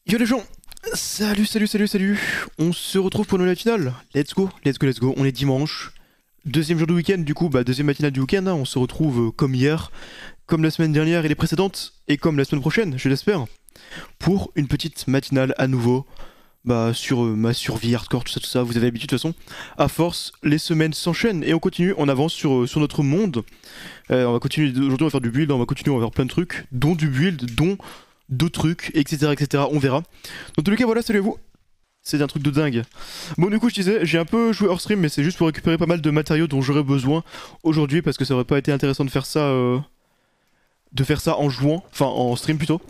Yo les gens, salut. On se retrouve pour une nouvelle finale. Let's go. On est dimanche. Deuxième jour du week-end, du coup, deuxième matinale du week-end. On se retrouve comme hier, comme la semaine dernière et les précédentes, et comme la semaine prochaine, je l'espère, pour une petite matinale à nouveau. Sur ma survie hardcore, tout ça. Vous avez l'habitude de toute façon. À force, les semaines s'enchaînent et on continue, on avance sur notre monde. On va continuer, aujourd'hui on va faire du build, on va continuer, on va faire plein de trucs, dont du build, dont d'autres trucs, etc. On verra. Dans tous les cas, voilà, salut à vous. C'est un truc de dingue. Bon, du coup, je disais, j'ai un peu joué hors stream, mais c'est juste pour récupérer pas mal de matériaux dont j'aurais besoin aujourd'hui, parce que ça aurait pas été intéressant de faire ça en jouant, enfin en stream plutôt.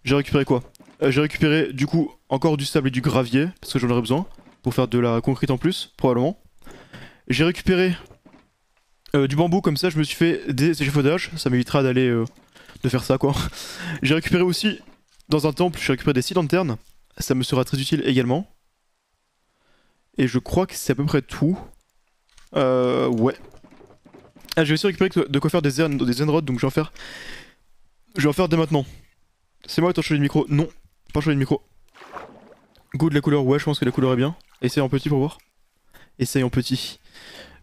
J'ai récupéré quoi? J'ai récupéré du coup encore du sable et du gravier, parce que j'en aurais besoin, pour faire de la concrète en plus, probablement. J'ai récupéré du bambou, comme ça je me suis fait des échafaudages, ça m'évitera de faire ça quoi. J'ai récupéré aussi, dans un temple, j'ai récupéré des scies lanternes, ça me sera très utile également. Et je crois que c'est à peu près tout. Ouais. Ah, j'ai aussi récupéré de quoi faire des zenrods, donc je vais en faire dès maintenant. C'est moi, attends, changer de micro. Non, pas changer de micro. Goût de la couleur, ouais, je pense que la couleur est bien. Essaye en petit pour voir. Essaye en petit.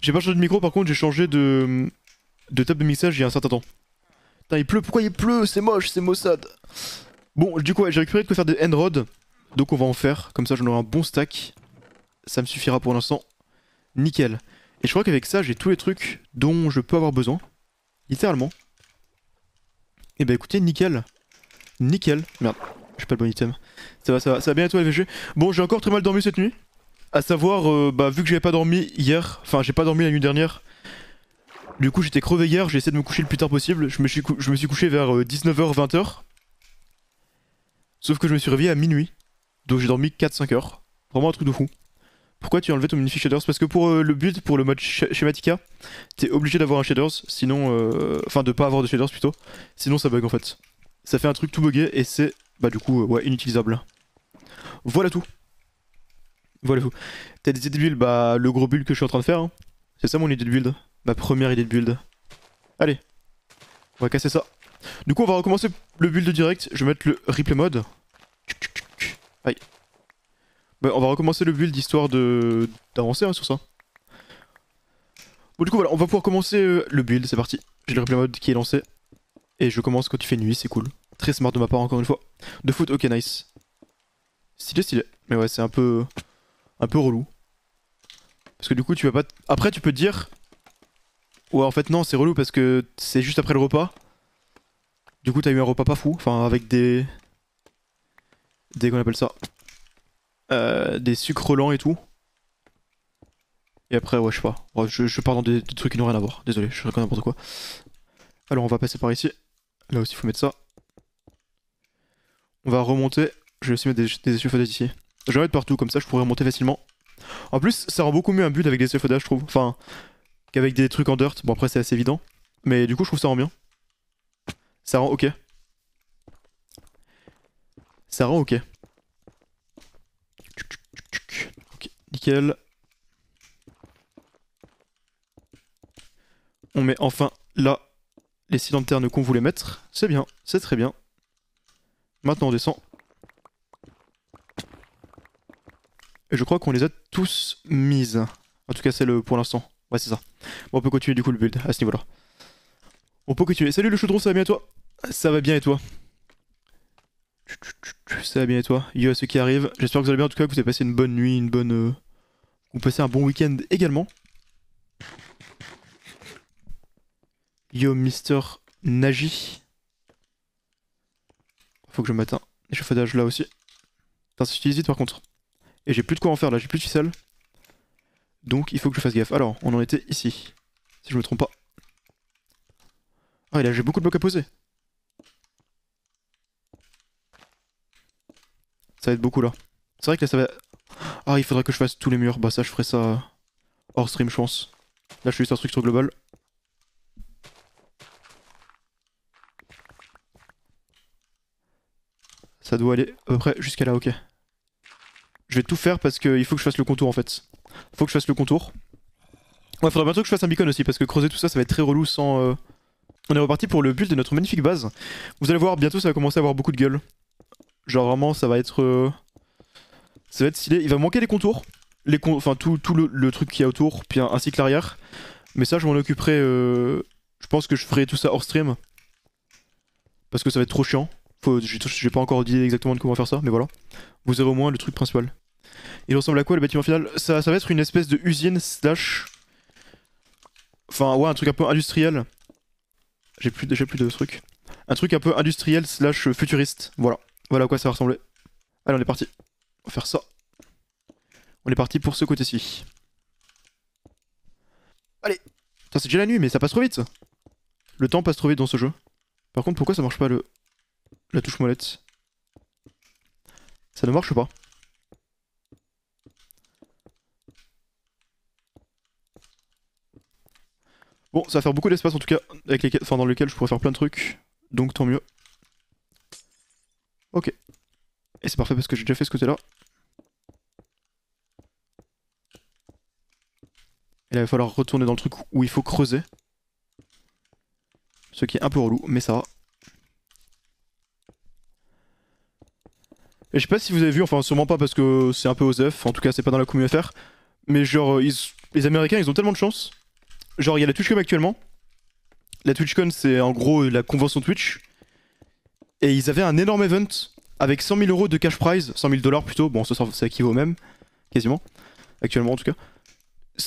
J'ai pas changé de micro, par contre, j'ai changé de table de mixage il y a un certain temps. Putain, il pleut, pourquoi il pleut? C'est moche, c'est maussade. Bon, du coup, ouais, j'ai récupéré de quoi faire des end donc on va en faire, comme ça j'en aurai un bon stack. Ça me suffira pour l'instant. Nickel. Et je crois qu'avec ça, j'ai tous les trucs dont je peux avoir besoin. Littéralement. Et bah écoutez, nickel. Nickel. Merde, j'ai pas le bon item. Ça va bien et toi LVG? Bon, j'ai encore très mal dormi cette nuit. À savoir, vu que j'avais pas dormi hier, enfin j'ai pas dormi la nuit dernière. Du coup j'étais crevé hier, j'ai essayé de me coucher le plus tard possible. Je me suis couché vers 19h, 20h. Sauf que je me suis réveillé à minuit. Donc j'ai dormi 4-5 heures. Vraiment un truc de fou. Pourquoi tu as enlevé ton Magnific Shaders? Parce que pour le build, pour le mode Schematica, t'es obligé d'avoir un shaders, sinon... Enfin, de pas avoir de shaders plutôt. Sinon ça bug en fait. Ça fait un truc tout bugué et c'est, du coup, ouais, inutilisable. Voilà tout. Voilà tout. T'as des idées de build? Le gros build que je suis en train de faire, hein. C'est ça mon idée de build. Ma première idée de build. Allez. On va casser ça. Du coup, on va recommencer le build direct. Je vais mettre le replay mode. Aïe. On va recommencer le build histoire d'avancer hein, sur ça. Bon, du coup, voilà, on va pouvoir commencer le build, c'est parti. J'ai le replay mode qui est lancé. Et je commence quand il fait nuit, c'est cool. Très smart de ma part, encore une fois. De foot, ok, nice. Stylé. Mais ouais, c'est un peu relou. Parce que du coup, tu vas pas. Après, tu peux te dire. Ouais, en fait, non, c'est relou parce que c'est juste après le repas. Du coup, t'as eu un repas pas fou. Enfin, avec des. Qu'on appelle ça. Des sucres lents et tout. Et après, ouais, je sais pas. Ouais, je pars dans des trucs qui n'ont rien à voir. Désolé, je raconte n'importe quoi. Alors, on va passer par ici. Là aussi, il faut mettre ça. On va remonter. Je vais aussi mettre des échafaudages ici. Je vais mettre partout, comme ça je pourrais remonter facilement. En plus, ça rend beaucoup mieux un build avec des échafaudages, je trouve. Enfin, qu'avec des trucs en dirt. Bon, après, c'est assez évident. Mais du coup, je trouve ça rend bien. Ça rend ok. Ça rend ok. Ok, nickel. On met enfin là les scies lanternes qu'on voulait mettre. C'est bien, c'est très bien. Maintenant on descend. Et je crois qu'on les a tous mises. En tout cas celle pour l'instant. Ouais c'est ça. Bon on peut continuer du coup le build à ce niveau là. On peut continuer. Salut le chaudron, ça va bien et toi? Ça va bien et toi? Ça va bien et toi? Yo à ceux qui arrivent. J'espère que vous allez bien en tout cas, que vous avez passé une bonne nuit, vous passez un bon week-end également. Yo Mister Nagi. Faut que je mette un échafaudage là aussi. Putain, ça s'utilise vite par contre. Et j'ai plus de quoi en faire là, j'ai plus de ficelle. Donc il faut que je fasse gaffe. Alors, on en était ici. Si je me trompe pas. Ah, et là j'ai beaucoup de blocs à poser. Ça va être beaucoup là. C'est vrai que là ça va... Ah, il faudrait que je fasse tous les murs. Bah ça, je ferai ça hors stream, je pense. Là, je fais juste un structure globale. Ça doit aller à peu près jusqu'à là, ok. Je vais tout faire parce qu'il faut que je fasse le contour en fait. Faut que je fasse le contour. Ouais, faudrait bientôt que je fasse un beacon aussi parce que creuser tout ça, ça va être très relou sans... On est reparti pour le build de notre magnifique base. Vous allez voir, bientôt ça va commencer à avoir beaucoup de gueule. Genre vraiment, ça va être stylé. Il va manquer les contours. Enfin, tout le truc qu'il y a autour, puis ainsi que l'arrière. Mais ça, je m'en occuperai. Je pense que je ferai tout ça hors stream. Parce que ça va être trop chiant. J'ai pas encore d'idée exactement de comment faire ça, mais voilà. Vous aurez au moins le truc principal. Il ressemble à quoi le bâtiment final? Ça va être une espèce de usine slash. Enfin, ouais, un truc un peu industriel. Déjà plus de trucs. Un truc un peu industriel slash futuriste. Voilà. Voilà à quoi ça va ressembler. Allez, on est parti. On va faire ça. On est parti pour ce côté-ci. Allez. Putain, c'est déjà la nuit, mais ça passe trop vite. Le temps passe trop vite dans ce jeu. Par contre, pourquoi ça marche pas la touche molette? Ça ne marche pas. Bon, ça va faire beaucoup d'espace en tout cas, dans lequel je pourrais faire plein de trucs. Donc tant mieux. Ok. Et c'est parfait parce que j'ai déjà fait ce côté-là. Et là, il va falloir retourner dans le truc où il faut creuser. Ce qui est un peu relou, mais ça va. Et je sais pas si vous avez vu, enfin sûrement pas parce que c'est un peu osef, en tout cas c'est pas dans la commu FR. Mais genre, les Américains ils ont tellement de chance. Genre, il y a la TwitchCon actuellement. La TwitchCon c'est en gros la convention Twitch. Et ils avaient un énorme event avec 100 000 euros de cash prize, 100 000 dollars plutôt, bon ça équivaut au même, quasiment, actuellement en tout cas.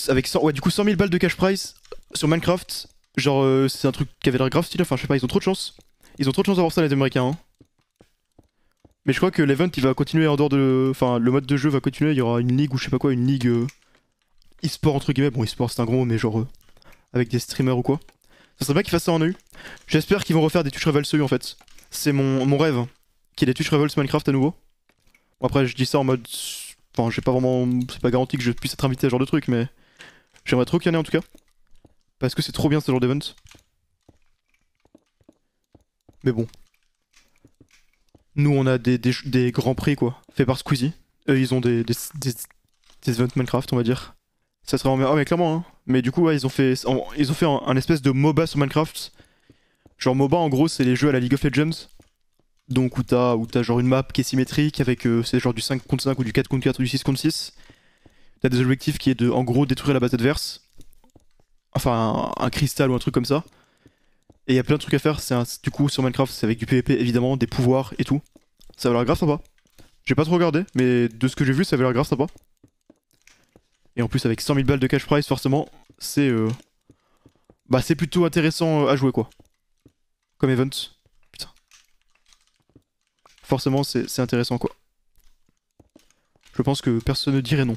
Avec 100, ouais, du coup 100 000 balles de cash prize sur Minecraft. Genre, c'est un truc qui avait l'air grave stylé, enfin je sais pas, ils ont trop de chance. Ils ont trop de chance d'avoir ça les Américains. Hein. Mais je crois que l'event il va continuer en dehors de. Enfin, le mode de jeu va continuer, il y aura une ligue ou je sais pas quoi, une ligue e-sport entre guillemets. Bon, e-sport c'est un gros mot, mais genre avec des streamers ou quoi. Ça serait bien qu'ils fassent ça en EU. J'espère qu'ils vont refaire des Twitch Rivals EU en fait. C'est mon rêve, qu'il y ait des Twitch Rivals Minecraft à nouveau. Bon, après, je dis ça en mode. Enfin, j'ai pas vraiment. C'est pas garanti que je puisse être invité à ce genre de truc, mais. J'aimerais trop qu'il y en ait en tout cas. Parce que c'est trop bien ce genre d'event. Mais bon. Nous, on a des grands prix quoi, faits par Squeezie. Eux, ils ont des events Minecraft, on va dire. Ça serait en. Ah, mais clairement, hein. Mais du coup, ouais, ils ont fait un espèce de MOBA sur Minecraft. Genre, MOBA, en gros, c'est les jeux à la League of Legends. Donc, où t'as genre une map qui est symétrique avec. C'est genre du 5 contre 5 ou du 4 contre 4 ou du 6 contre 6. T'as des objectifs qui est de, en gros, détruire la base adverse. Enfin, un cristal ou un truc comme ça. Et il y a plein de trucs à faire. Du coup, sur Minecraft, c'est avec du PvP évidemment, des pouvoirs et tout. Ça avait l'air grave sympa. J'ai pas trop regardé, mais de ce que j'ai vu, ça avait l'air grave sympa. Et en plus, avec 100 000 balles de cash prize, forcément, c'est. Bah, c'est plutôt intéressant à jouer quoi. Comme event. Putain. Forcément, c'est intéressant quoi. Je pense que personne ne dirait non.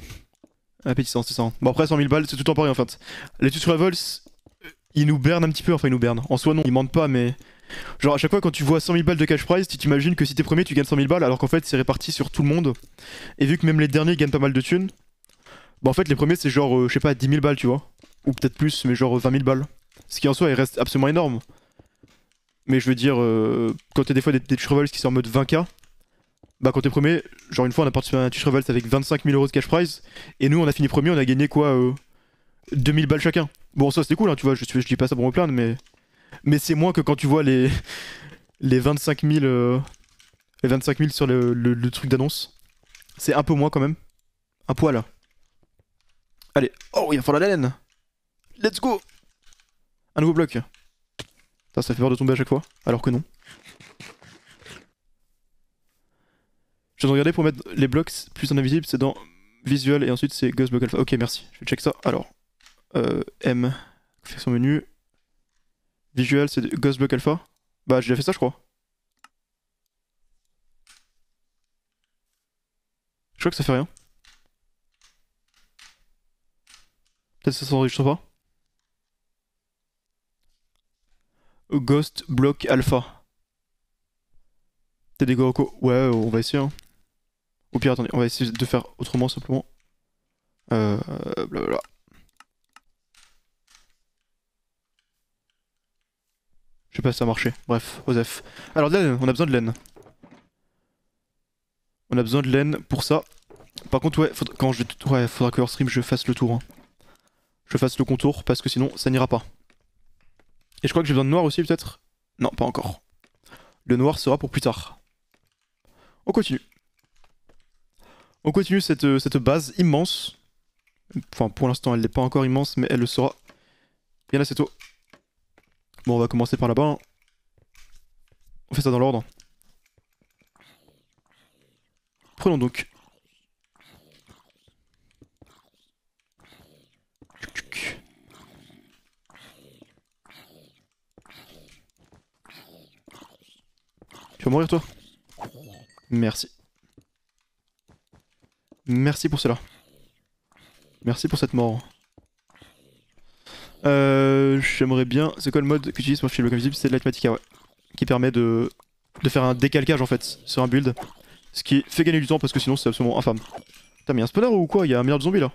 Appétissant, c'est ça. Hein. Bon, après, 100 000 balles, c'est tout le temps pareil en fait. Les Twitch Rivals, ils nous bernent un petit peu, enfin, ils nous bernent. En soi, non, ils mentent pas, mais. Genre, à chaque fois, quand tu vois 100 000 balles de cash prize, tu t'imagines que si t'es premier, tu gagnes 100 000 balles, alors qu'en fait, c'est réparti sur tout le monde. Et vu que même les derniers gagnent pas mal de thunes, bah, en fait, les premiers, c'est genre, je sais pas, 10 000 balles, tu vois. Ou peut-être plus, mais genre 20 000 balles. Ce qui en soi, il reste absolument énorme. Mais je veux dire, quand t'as des fois des Twitch Rivals qui sont en mode 20K, bah, quand t'es premier, genre, une fois, on a participé à un Twitch Rivals avec 25 000 euros de cash prize, et nous, on a fini premier, on a gagné quoi 2000 balles chacun. Bon, ça, c'était cool, hein, tu vois, je dis pas ça pour me plaindre, mais c'est moins que quand tu vois les 25 000, les 25 000 sur le truc d'annonce. C'est un peu moins quand même. Un poil. Allez. Oh, il va falloir la laine. Let's go. Un nouveau bloc. Putain, ça fait peur de tomber à chaque fois. Alors que non. Je viens de regarder pour mettre les blocs plus en invisible. C'est dans Visual et ensuite c'est Ghost Block Alpha. Ok, merci. Je vais check ça. Alors. M. Faire son menu. Visual, c'est Ghost Block Alpha. Bah, j'ai déjà fait ça, je crois. Je crois que ça fait rien. Peut-être que ça s'enregistre pas. Ghost Block Alpha. T'es des Goroko. Ouais, on va essayer. Hein. Au pire, attendez, on va essayer de faire autrement simplement. Blablabla. Je sais pas si ça a marché. Bref, Osef. Alors, de laine, on a besoin de laine. On a besoin de laine pour ça. Par contre, ouais, faudra que hors stream je fasse le tour. Hein. Je fasse le contour parce que sinon ça n'ira pas. Et je crois que j'ai besoin de noir aussi peut-être. Non, pas encore. Le noir sera pour plus tard. On continue. On continue cette base immense. Enfin, pour l'instant, elle n'est pas encore immense, mais elle le sera bien assez tôt. Bon, on va commencer par là-bas. Hein. On fait ça dans l'ordre. Prenons donc. Tu vas mourir, toi? Merci. Merci pour cela. Merci pour cette mort. J'aimerais bien... C'est quoi le mode que tu utilises pour filer le bloc invisible? C'est Lightmatica, ouais. Qui permet de faire un décalcage en fait sur un build. Ce qui fait gagner du temps parce que sinon c'est absolument infâme. Putain mais y'a un spawner ou quoi? Y'a un milliard de zombies là?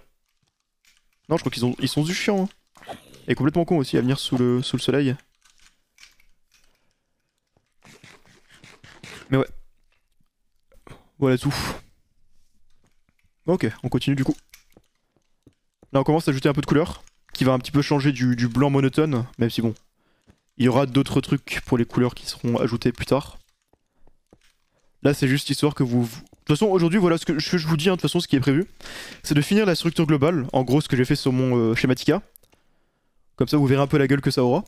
Non, je crois qu'ils sont du chiants. Hein. Et complètement con aussi à venir sous le soleil. Mais ouais. Voilà tout. Ok, on continue du coup. Là on commence à ajouter un peu de couleur. Qui va un petit peu changer du blanc monotone. Même si bon. Il y aura d'autres trucs pour les couleurs qui seront ajoutées plus tard. Là c'est juste histoire que vous... De toute façon aujourd'hui voilà ce que je vous dis, hein, de toute façon ce qui est prévu. C'est de finir la structure globale. En gros ce que j'ai fait sur mon Schematica. Comme ça vous verrez un peu la gueule que ça aura.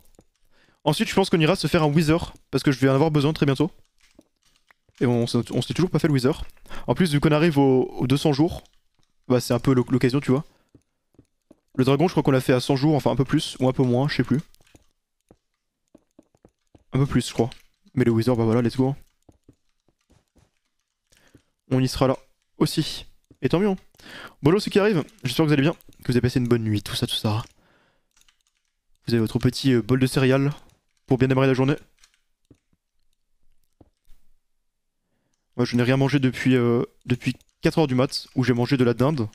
Ensuite je pense qu'on ira se faire un Wither. Parce que je vais en avoir besoin très bientôt. Et on s'est toujours pas fait le Wither. En plus vu qu'on arrive aux 200 jours. Bah c'est un peu l'occasion tu vois. Le dragon je crois qu'on l'a fait à 100 jours, enfin un peu plus ou un peu moins, je sais plus. Un peu plus je crois. Mais le Wither bah voilà let's go. On y sera là aussi. Et tant mieux. Hein. Bonjour ceux qui arrivent, j'espère que vous allez bien, que vous avez passé une bonne nuit, tout ça, tout ça. Vous avez votre petit bol de céréales pour bien démarrer la journée. Moi je n'ai rien mangé depuis 4h du mat, où j'ai mangé de la dinde.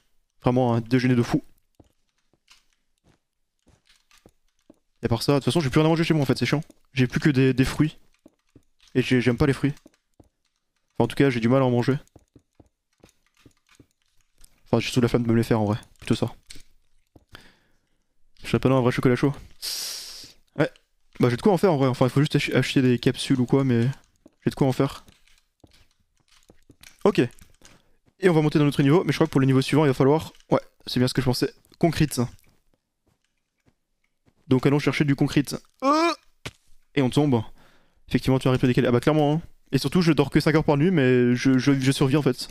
Vraiment un déjeuner de fou. Et à part ça, de toute façon j'ai plus rien à manger chez moi en fait, c'est chiant. J'ai plus que des fruits. Et j'aime pas les fruits. Enfin en tout cas j'ai du mal à en manger. Enfin j'ai sous la flamme de me les faire en vrai, plutôt ça. Je serais pas dans un vrai chocolat chaud. Ouais, bah j'ai de quoi en faire en vrai, enfin il faut juste acheter des capsules ou quoi mais j'ai de quoi en faire. Ok. Et on va monter dans notre niveau, mais je crois que pour le niveau suivant il va falloir... Ouais, c'est bien ce que je pensais. Concrete. Donc allons chercher du concrete. Et on tombe. Effectivement tu arrives à décaler. Ah bah clairement hein. Et surtout je dors que 5 heures par nuit mais je survis en fait.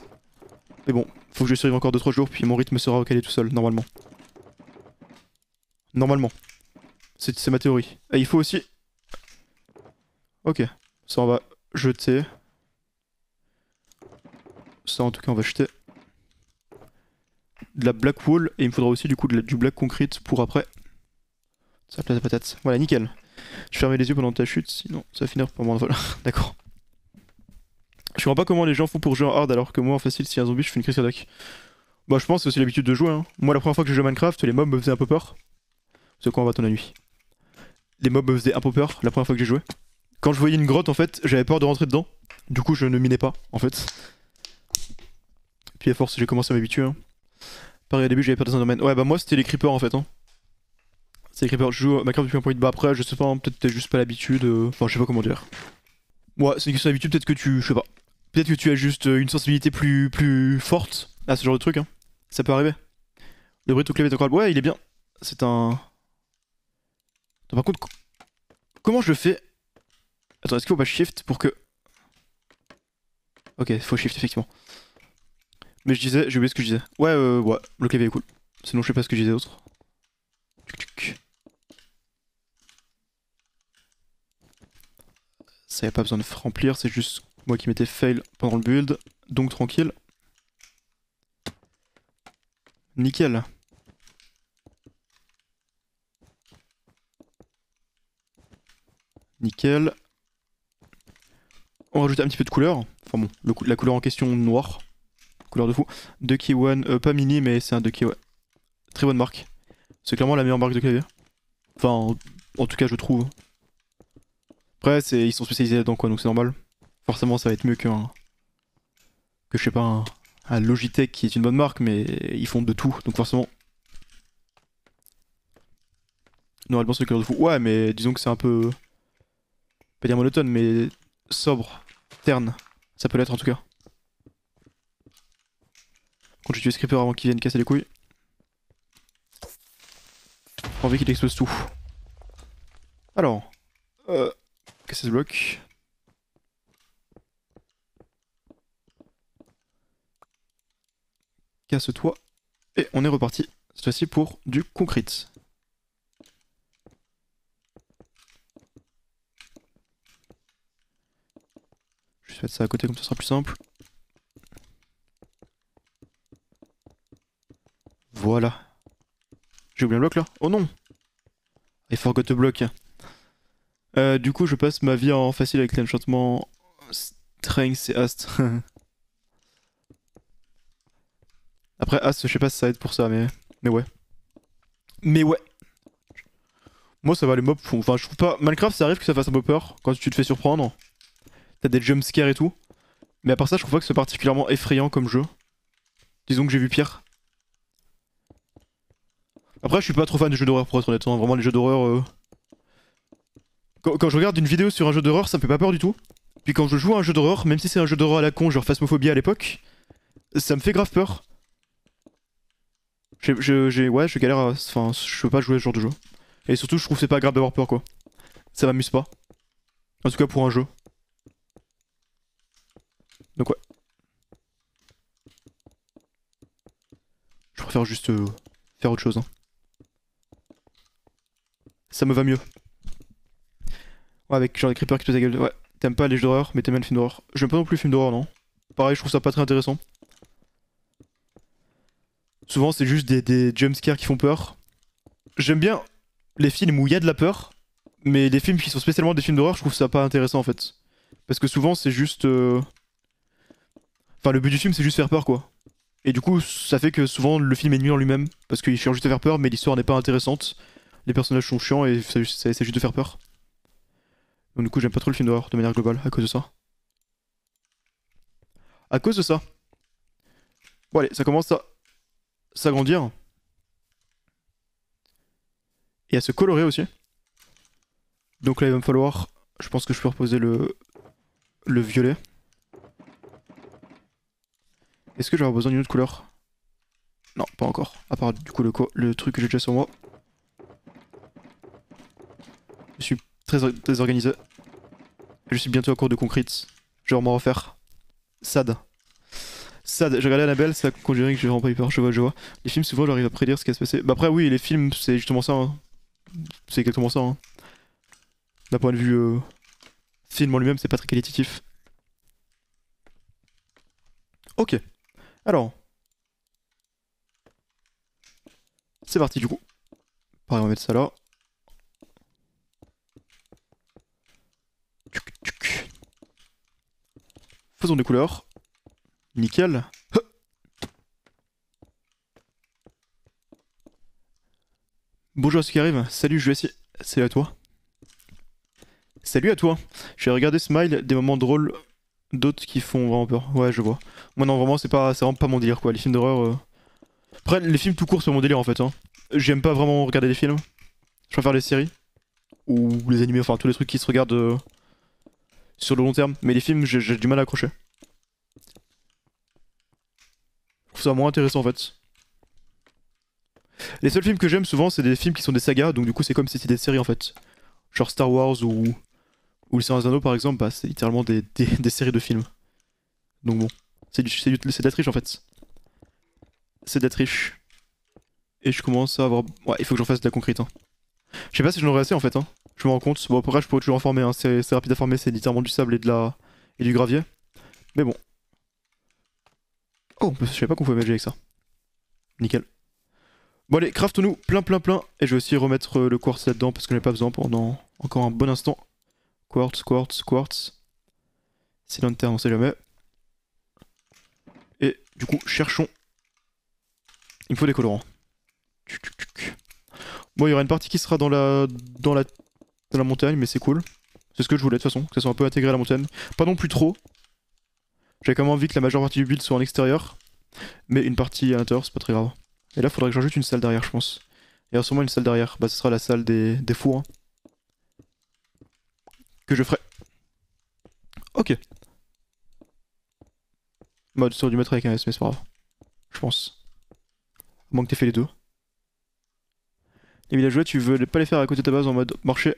Mais bon, faut que je survive encore 2-3 jours puis mon rythme sera recalé tout seul, normalement. Normalement. C'est ma théorie. Et il faut aussi... Ok. Ça on va jeter. Ça en tout cas on va jeter. De la black wall et il me faudra aussi du coup du black concrete pour après. Ça place la patate. Voilà, nickel. Je fermais les yeux pendant ta chute, sinon ça va finir par moi. Voilà, d'accord. Je comprends pas comment les gens font pour jouer en hard alors que moi en facile, s'il y a un zombie, je fais une crise cardiaque. Bah, je pense que c'est aussi l'habitude de jouer. Hein. Moi, la première fois que j'ai joué à Minecraft, les mobs me faisaient un peu peur. C'est quoi, on va attendre la nuit. Les mobs me faisaient un peu peur la première fois que j'ai joué. Quand je voyais une grotte, en fait, j'avais peur de rentrer dedans. Du coup, je ne minais pas, en fait. Puis à force, j'ai commencé à m'habituer. Hein. Pareil, au début, j'avais peur des domaine. Ouais, bah moi, c'était les creepers en fait. Hein. C'est les creepers. Je joue à Minecraft depuis un point de bas après, je sais pas, hein, peut-être t'as juste pas l'habitude. Enfin, je sais pas comment dire. Ouais, c'est une question d'habitude, peut-être que tu. Je sais pas. Peut-être que tu as juste une sensibilité plus forte à ce genre de truc. Hein. Ça peut arriver. Le bruit de clavier est ouais, il est bien. C'est un. Attends, par contre, comment je le fais? Attends, est-ce qu'il faut pas shift pour que. Ok, il faut shift effectivement. Mais je disais, j'ai oublié ce que je disais. Ouais, ouais, le clavier est cool. Sinon, je sais pas ce que je disais d'autre. Ça y a pas besoin de remplir, c'est juste moi qui m'étais fail pendant le build. Donc tranquille. Nickel. Nickel. On va rajouter un petit peu de couleur. Enfin bon, la couleur en question noire. Couleur de fou. Ducky One, pas mini, mais c'est un Ducky, ouais. Très bonne marque. C'est clairement la meilleure marque de clavier. Enfin, en tout cas, je trouve. Après, ils sont spécialisés là-dedans, quoi, donc c'est normal. Forcément, ça va être mieux qu'un. Que je sais pas, un Logitech qui est une bonne marque, mais ils font de tout, donc forcément. Normalement, c'est le couleur de fou. Ouais, mais disons que c'est un peu. Pas dire monotone, mais sobre, terne. Ça peut l'être en tout cas. Quand j'utilise Creeper avant qu'il vienne casser les couilles. J'ai envie qu'il explose tout. Alors. Casser ce bloc. Casse-toi. Et on est reparti. Cette fois-ci pour du concrete. Je vais mettre ça à côté comme ça sera plus simple. Voilà. J'ai oublié un bloc là? Oh non! I forgot to block. Du coup, je passe ma vie en facile avec l'enchantement Strength et Ast. Après, Ast, je sais pas si ça aide pour ça, mais ouais. Mais ouais. Moi, ça va, les mobs font. Enfin, je trouve pas. Minecraft, ça arrive que ça fasse un peu peur quand tu te fais surprendre. T'as des jumpscares et tout. Mais à part ça, je trouve pas que c'est particulièrement effrayant comme jeu. Disons que j'ai vu pire. Après, je suis pas trop fan des jeux d'horreur pour être honnête. Hein. Vraiment, les jeux d'horreur. Quand je regarde une vidéo sur un jeu d'horreur, ça me fait pas peur du tout. Puis quand je joue à un jeu d'horreur, même si c'est un jeu d'horreur à la con, genre Phasmophobia à l'époque, ça me fait grave peur. Ouais, je galère à... Enfin, je peux pas jouer à ce genre de jeu. Et surtout, je trouve que c'est pas agréable d'avoir peur, quoi. Ça m'amuse pas. En tout cas, pour un jeu. Donc ouais. Je préfère juste faire autre chose. Hein. Ça me va mieux. Ouais, avec genre des creepers qui te la gueule. Ouais, t'aimes pas les jeux d'horreur, mais t'aimes bien le film d'horreur. J'aime pas non plus le film d'horreur, non. Pareil, je trouve ça pas très intéressant. Souvent, c'est juste des jumpscares qui font peur. J'aime bien les films où il y a de la peur, mais les films qui sont spécialement des films d'horreur, je trouve ça pas intéressant en fait. Parce que souvent, c'est juste. Enfin, le but du film, c'est juste faire peur, quoi. Et du coup, ça fait que souvent, le film est nul en lui-même, parce qu'il cherche juste à faire peur, mais l'histoire n'est pas intéressante. Les personnages sont chiants et ça essaie juste de faire peur. Donc du coup, j'aime pas trop le film d'horreur de manière globale à cause de ça. À cause de ça. Bon allez, ça commence à s'agrandir. Et à se colorer aussi. Donc là, il va me falloir... Je pense que je peux reposer le violet. Est-ce que je vais avoir besoin d'une autre couleur? Non, pas encore. À part du coup le truc que j'ai déjà sur moi. Je suis très désorganisé. Je suis bientôt à court de concrete. Je vais m'en refaire. Sad. Sad, j'ai regardé Annabelle, ça conjurait que j'ai vraiment pas eu peur, je vois. Les films, souvent, j'arrive à prédire ce qui va se passer. Bah après, oui, les films, c'est justement ça. Hein. C'est exactement ça. Hein. D'un point de vue film en lui-même, c'est pas très qualitatif. Ok. Alors. C'est parti du coup. Pareil, on va mettre ça là. Faisons des couleurs. Nickel. Bonjour à ceux qui arrivent. Salut, je vais essayer. Salut à toi. Salut à toi. Je vais regarder Smile, des moments drôles, d'autres qui font vraiment peur. Ouais, je vois. Moi non, vraiment, c'est vraiment pas mon délire quoi. Les films d'horreur. Après, les films tout court, c'est mon délire en fait. Hein. J'aime pas vraiment regarder des films. Je préfère les séries. Ou les animés, enfin tous les trucs qui se regardent sur le long terme. Mais les films, j'ai du mal à accrocher. Je trouve ça moins intéressant en fait. Les seuls films que j'aime souvent, c'est des films qui sont des sagas, donc du coup, c'est comme si c'était des séries en fait. Genre Star Wars ou Le Seigneur des Anneaux par exemple, bah, c'est littéralement des séries de films. Donc bon, c'est de la triche en fait. C'est de la triche. Et je commence à avoir... Ouais, il faut que j'en fasse de la concrete. Hein. Je sais pas si j'en aurai assez en fait. Hein. Je me rends compte. Bon, après, je pourrais toujours en former. Hein. C'est rapide à former, c'est littéralement du sable et du gravier. Mais bon. Oh, je savais pas qu'on pouvait manger avec ça. Nickel. Bon allez, craftons-nous plein. Et je vais aussi remettre le quartz là-dedans parce que j'en ai pas besoin pendant encore un bon instant. Quartz. C'est lanterne, on sait jamais. Et du coup, cherchons. Il me faut des colorants. Bon, il y aura une partie qui sera dans la montagne, mais c'est cool. C'est ce que je voulais de toute façon, que ça soit un peu intégré à la montagne. Pas non plus trop. J'avais quand même envie que la majeure partie du build soit en extérieur. Mais une partie à l'intérieur, c'est pas très grave. Et là, faudrait que j'ajoute une salle derrière, je pense. Il y aura sûrement une salle derrière. Bah, ce sera la salle des fours. Hein, que je ferai. Ok. Bah, ça aurait dû mettre avec un S, mais c'est pas grave. je pense. À moins que t'aies fait les deux. Les villageois, tu veux pas les faire à côté de ta base en mode marché.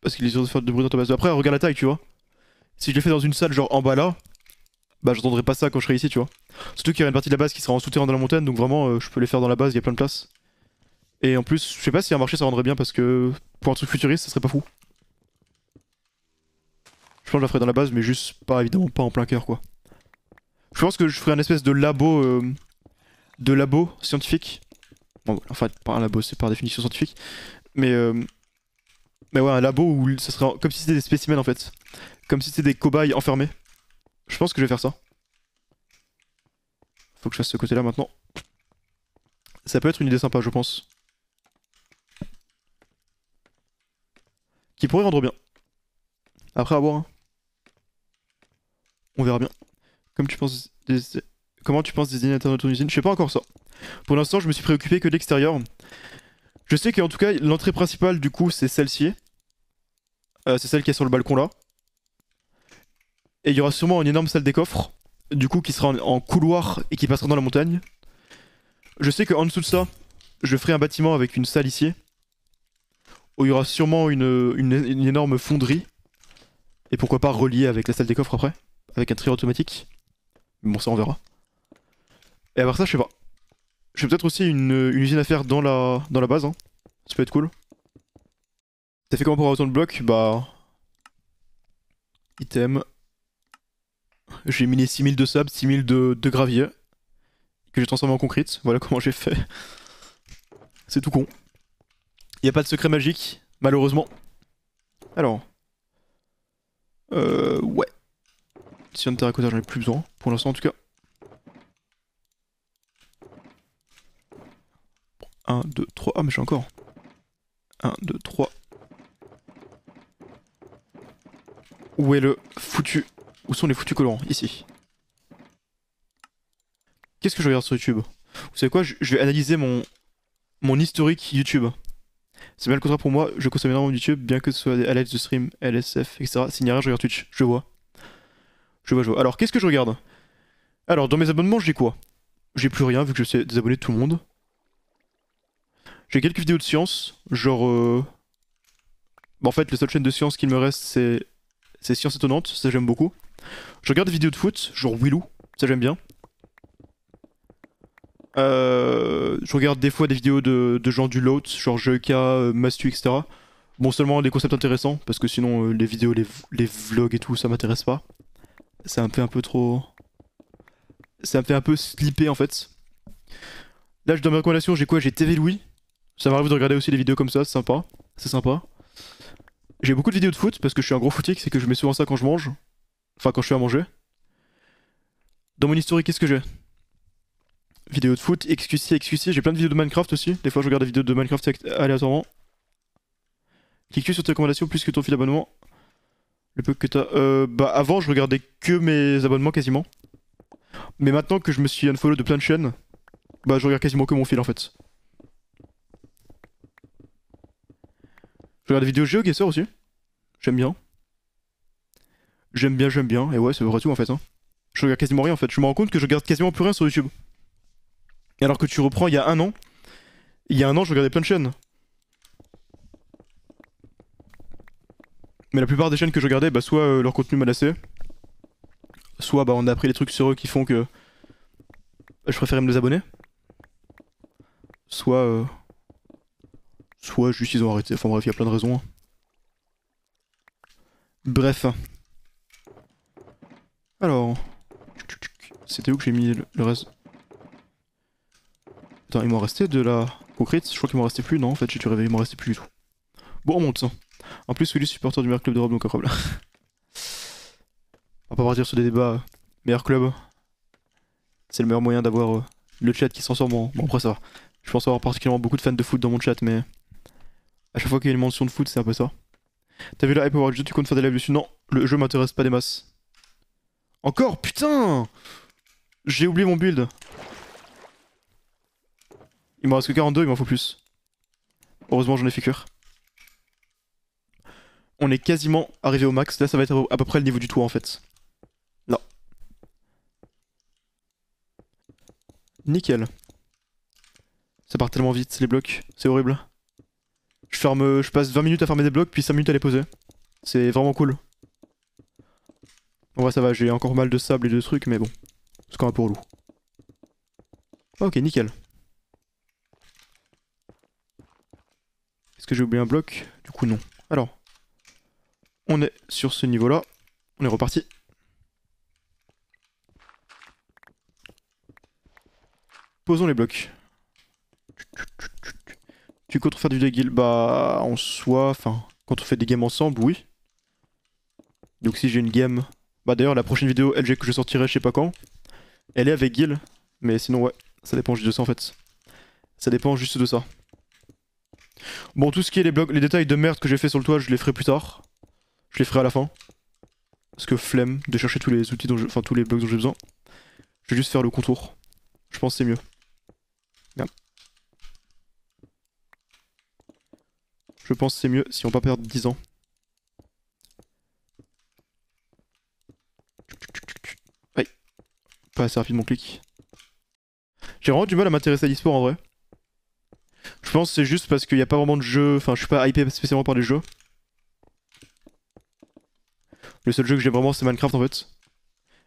Parce qu'il est sûr de faire de bruit dans ta base. Après, regarde la taille, tu vois. Si je les fais dans une salle, genre en bas là, bah j'entendrai pas ça quand je serai ici, tu vois. Surtout qu'il y aura une partie de la base qui sera en souterrain dans la montagne, donc vraiment, je peux les faire dans la base, il y a plein de place. Et en plus, je sais pas si un marché ça rendrait bien parce que pour un truc futuriste, ça serait pas fou. Je pense que je la ferai dans la base, mais juste pas, évidemment, pas en plein cœur, quoi. Je pense que je ferai un espèce de labo scientifique. Bon, enfin, pas un labo, c'est par définition scientifique. Mais, euh, mais ouais, un labo où ça serait comme si c'était des spécimens en fait. Comme si c'était des cobayes enfermés. Je pense que je vais faire ça. Faut que je fasse ce côté-là maintenant. Ça peut être une idée sympa, je pense. Qui pourrait rendre bien. Après, à voir. Hein. On verra bien. Comme tu penses Comment tu penses désigner l'intérieur de ton usine? Je sais pas encore ça. Pour l'instant, je me suis préoccupé que de l'extérieur. Je sais qu'en tout cas, l'entrée principale, du coup, c'est celle-ci. C'est celle qui est sur le balcon là. Et il y aura sûrement une énorme salle des coffres. Du coup, qui sera en couloir et qui passera dans la montagne. Je sais qu'en dessous de ça, je ferai un bâtiment avec une salle ici. Où il y aura sûrement une énorme fonderie. Et pourquoi pas relier avec la salle des coffres après. Avec un tri automatique. Mais bon, ça on verra. Et à part ça, je sais pas. Je vais peut-être aussi une usine à faire dans la base. Hein. Ça peut être cool. T'as fait comment pour avoir autant de blocs? Bah... Item. J'ai miné 6000 de sable, 6000 de gravier. Que j'ai transformé en concrete. Voilà comment j'ai fait. C'est tout con. Y a pas de secret magique, malheureusement. Alors. Ouais. Si on de terracotta, j'en ai plus besoin. Pour l'instant, en tout cas. 1, 2, 3. Ah, mais j'ai encore. 1, 2, 3. Où est le foutu... Où sont les foutus colorants? Ici. Qu'est-ce que je regarde sur YouTube? Vous savez quoi? Je vais analyser mon historique YouTube. C'est bien le contraire pour moi, je consomme énormément YouTube, bien que ce soit des highlights de stream, LSF, etc. S'il n'y a rien, je regarde Twitch. Je vois. Je vois, je vois. Alors, qu'est-ce que je regarde? Alors, dans mes abonnements, j'ai quoi? J'ai plus rien, vu que je sais désabonner de tout le monde. J'ai quelques vidéos de science, genre... Bah, en fait, les seules chaînes de science qu'il me reste, c'est Science Étonnante, ça j'aime beaucoup. Je regarde des vidéos de foot, genre Willou, ça j'aime bien. Je regarde des fois des vidéos de gens du LOT, genre JK, Mastu, etc. Bon, seulement des concepts intéressants, parce que sinon les vidéos, les vlogs et tout, ça m'intéresse pas. Ça me fait un peu trop... Ça me fait un peu slipper en fait. Là, dans mes recommandations, j'ai quoi? J'ai TV Louis. Ça m'arrive de regarder aussi des vidéos comme ça, c'est sympa. C'est sympa. J'ai beaucoup de vidéos de foot, parce que je suis un gros footique, c'est que je mets souvent ça quand je mange. Enfin, quand je suis à manger. Dans mon historique, qu'est-ce que j'ai? Vidéo de foot, XQC, j'ai plein de vidéos de Minecraft aussi. Des fois, je regarde des vidéos de Minecraft aléatoirement. Clique sur tes recommandations plus que ton fil d'abonnement. Le peu que t'as. Bah, avant, je regardais que mes abonnements quasiment. Mais maintenant que je me suis unfollow de plein de chaînes, bah, je regarde quasiment que mon fil en fait. Je regarde des vidéos GeoGuessr aussi. J'aime bien. J'aime bien. Et ouais, c'est vrai tout en fait. Hein. Je regarde quasiment rien en fait. Je me rends compte que je regarde quasiment plus rien sur YouTube. Alors que tu reprends il y a un an. Il y a un an, je regardais plein de chaînes. Mais la plupart des chaînes que je regardais, bah, soit leur contenu m'a lassé. Soit bah, on a appris des trucs sur eux qui font que je préférais me désabonner. Soit. Soit juste ils ont arrêté. Enfin bref, il y a plein de raisons. Hein. Bref. Alors. C'était où que j'ai mis le reste? Attends, il m'en restait de la concrète? Je crois qu'il m'en restait plus. Non, en fait, j'ai dû réveiller, il m'en restait plus du tout. Bon, on monte ça. En plus, Willy, supporter du meilleur club d'Europe, donc incroyable. On va pas partir sur des débats. Meilleur club. C'est le meilleur moyen d'avoir le chat qui se transforme en... Bon, après ça va. Je pense avoir particulièrement beaucoup de fans de foot dans mon chat, mais... À chaque fois qu'il y a une mention de foot, c'est un peu ça. T'as vu la Hyper World, tu comptes faire des lives dessus? Non, le jeu m'intéresse pas des masses. Encore? Putain! J'ai oublié mon build. Il m'en reste que 42, il m'en faut plus. Heureusement, j'en ai fait cuire. On est quasiment arrivé au max. Là, ça va être à peu près le niveau du toit en fait. Là. Nickel. Ça part tellement vite les blocs, c'est horrible. Je passe 20 minutes à farmer des blocs puis 5 minutes à les poser. C'est vraiment cool. En vrai ça va, j'ai encore mal de sable et de trucs mais bon. C'est quand même un peu relou. Ok, nickel. Est-ce que j'ai oublié un bloc? Du coup non. Alors, on est sur ce niveau-là. On est reparti. Posons les blocs. Tu comptes faire du dégil? Bah, en soi, enfin, quand on fait des games ensemble, oui. Donc si j'ai une game... Bah d'ailleurs, la prochaine vidéo LG que je sortirai, je sais pas quand, elle est avec Gil. Mais sinon, ouais, ça dépend juste de ça en fait. Ça dépend juste de ça. Bon, tout ce qui est les blocs, les détails de merde que j'ai fait sur le toit, je les ferai plus tard. Je les ferai à la fin. Parce que flemme de chercher tous les outils enfin tous les blocs dont j'ai besoin. Je vais juste faire le contour. Je pense que c'est mieux. Regarde. Je pense que c'est mieux si on va pas perdre 10 ans. Aïe. Pas assez rapide mon clic. J'ai vraiment du mal à m'intéresser à l'e-sport en vrai. Je pense que c'est juste parce qu'il n'y a pas vraiment de jeu. Enfin, je suis pas hypé spécialement par les jeux. Le seul jeu que j'ai vraiment c'est Minecraft en fait.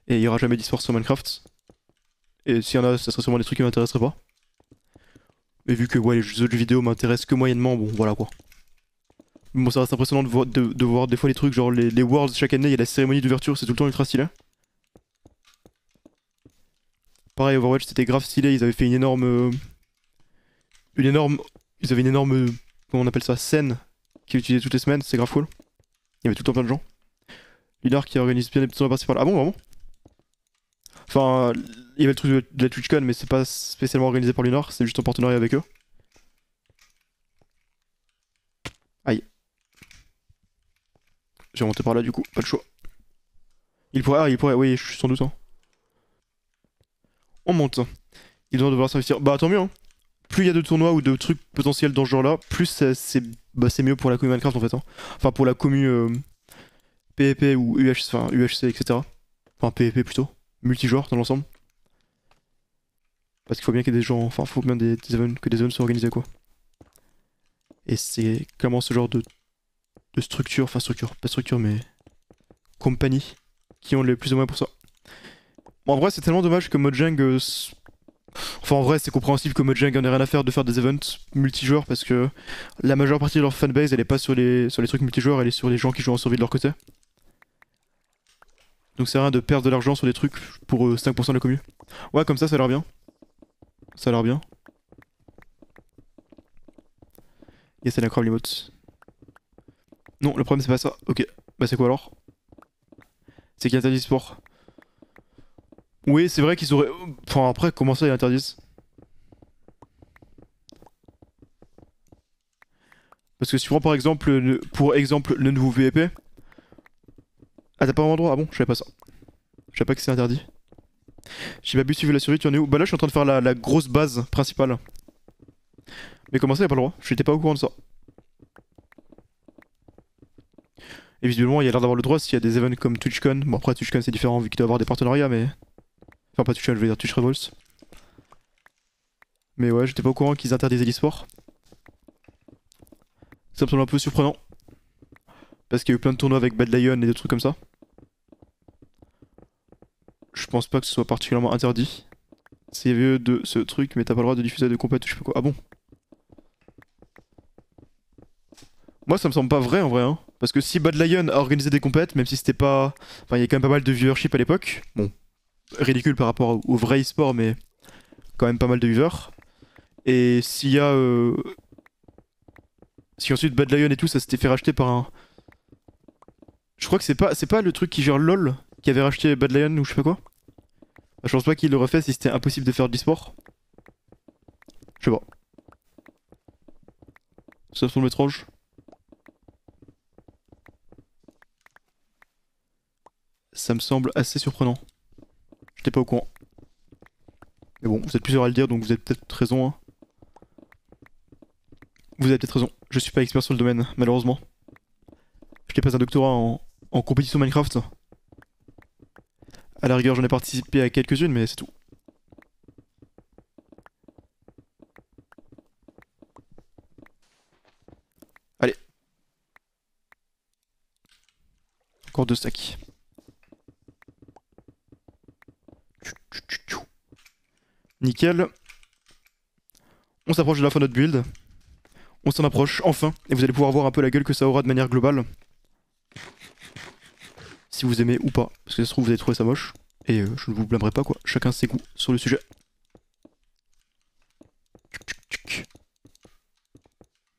Et il y aura jamais d'e-sport sur Minecraft. Et s'il y en a, ça serait sûrement des trucs qui m'intéresseraient pas. Mais vu que ouais, les jeux vidéo m'intéressent que moyennement, bon voilà quoi. Bon, ça reste impressionnant de voir des fois les trucs, genre les Worlds chaque année, il y a la cérémonie d'ouverture, c'est tout le temps ultra stylé. Pareil, Overwatch c'était grave stylé, ils avaient fait une énorme. Ils avaient une énorme. Comment on appelle ça? Scène qui est utilisée toutes les semaines, c'est grave cool. Il y avait tout le temps plein de gens. Linar qui organise bien les petits tournois par là. Ah bon, vraiment? Enfin, il y avait le truc de la TwitchCon, mais c'est pas spécialement organisé par Lunar, c'est juste en partenariat avec eux. Aïe. J'ai remonté par là du coup, pas le choix. Il pourrait, oui, je suis sans doute. Hein. On monte. Ils doivent devoir s'investir. Bah tant mieux, hein. Plus il y a de tournois ou de trucs potentiels dans ce genre là, plus c'est mieux pour la commu Minecraft en fait. Hein. Enfin pour la commu PvP ou UHC, etc. Enfin PvP plutôt. Multijoueur dans l'ensemble. Parce qu'il faut bien qu'il y ait des gens. Enfin faut bien que des zones soient organisées quoi. Et c'est clairement ce genre de structure, enfin structure, pas structure mais compagnie qui ont le plus ou moins pour ça. Bon, en vrai c'est tellement dommage que Mojang enfin en vrai c'est compréhensible que Mojang en ait rien à faire de faire des events multijoueurs parce que la majeure partie de leur fanbase elle est pas sur les trucs multijoueurs, elle est sur les gens qui jouent en survie de leur côté. Donc c'est rien de perdre de l'argent sur des trucs pour 5% de la commu. Ouais comme ça a l'air bien. Ça a l'air bien. Yes c'est l'incroyable emote. Non le problème c'est pas ça. Ok. Bah c'est quoi alors? C'est qu'il interdit le sport. Oui c'est vrai qu'ils auraient... Enfin après comment ça ils interdisent? Parce que si tu prends par exemple, le nouveau VP. Ah t'as pas vraiment droit? Ah bon, je savais pas ça. Je savais pas que c'est interdit. J'ai pas pu suivre la survie, tu en es où? Bah là je suis en train de faire la grosse base principale. Mais comment ça, y a pas le droit? J'étais pas au courant de ça. Et visiblement, il y a l'air d'avoir le droit s'il y a des events comme TwitchCon. Bon, après, TwitchCon c'est différent vu qu'il doit avoir des partenariats, mais. Enfin, pas TwitchCon, je veux dire Twitch Revolts. Mais ouais, j'étais pas au courant qu'ils interdisaient l'e-sport. Ça me semble un peu surprenant. Parce qu'il y a eu plein de tournois avec Bad Lion et des trucs comme ça. Je pense pas que ce soit particulièrement interdit. C'est vieux de ce truc, mais t'as pas le droit de diffuser de compète ou je sais pas quoi. Ah bon? Moi, ça me semble pas vrai en vrai, hein. Parce que si Bad Lion a organisé des compètes, même si c'était pas. Enfin, il y a quand même pas mal de viewership à l'époque. Bon, ridicule par rapport au vrai e-sport, mais quand même pas mal de viewers. Et s'il y a. Si ensuite Bad Lion et tout, ça s'était fait racheter par un. Je crois que c'est pas le truc qui gère LOL qui avait racheté Bad Lion ou je sais pas quoi. Bah, je pense pas qu'il l'aurait fait si c'était impossible de faire de l'e-sport. Je sais pas. Ça me semble étrange. Ça me semble assez surprenant. J'étais pas au courant. Mais bon, vous êtes plusieurs à le dire, donc vous avez peut-être raison. Hein. Vous avez peut-être raison. Je suis pas expert sur le domaine, malheureusement. Je n'ai pas un doctorat en compétition Minecraft. À la rigueur, j'en ai participé à quelques-unes, mais c'est tout. Encore 2 stacks. Nickel. On s'approche de la fin de notre build. On s'en approche, enfin. Et vous allez pouvoir voir un peu la gueule que ça aura de manière globale. Si vous aimez ou pas. Parce que ça se trouve, vous avez trouvé ça moche. Et je ne vous blâmerai pas, quoi. Chacun ses goûts sur le sujet.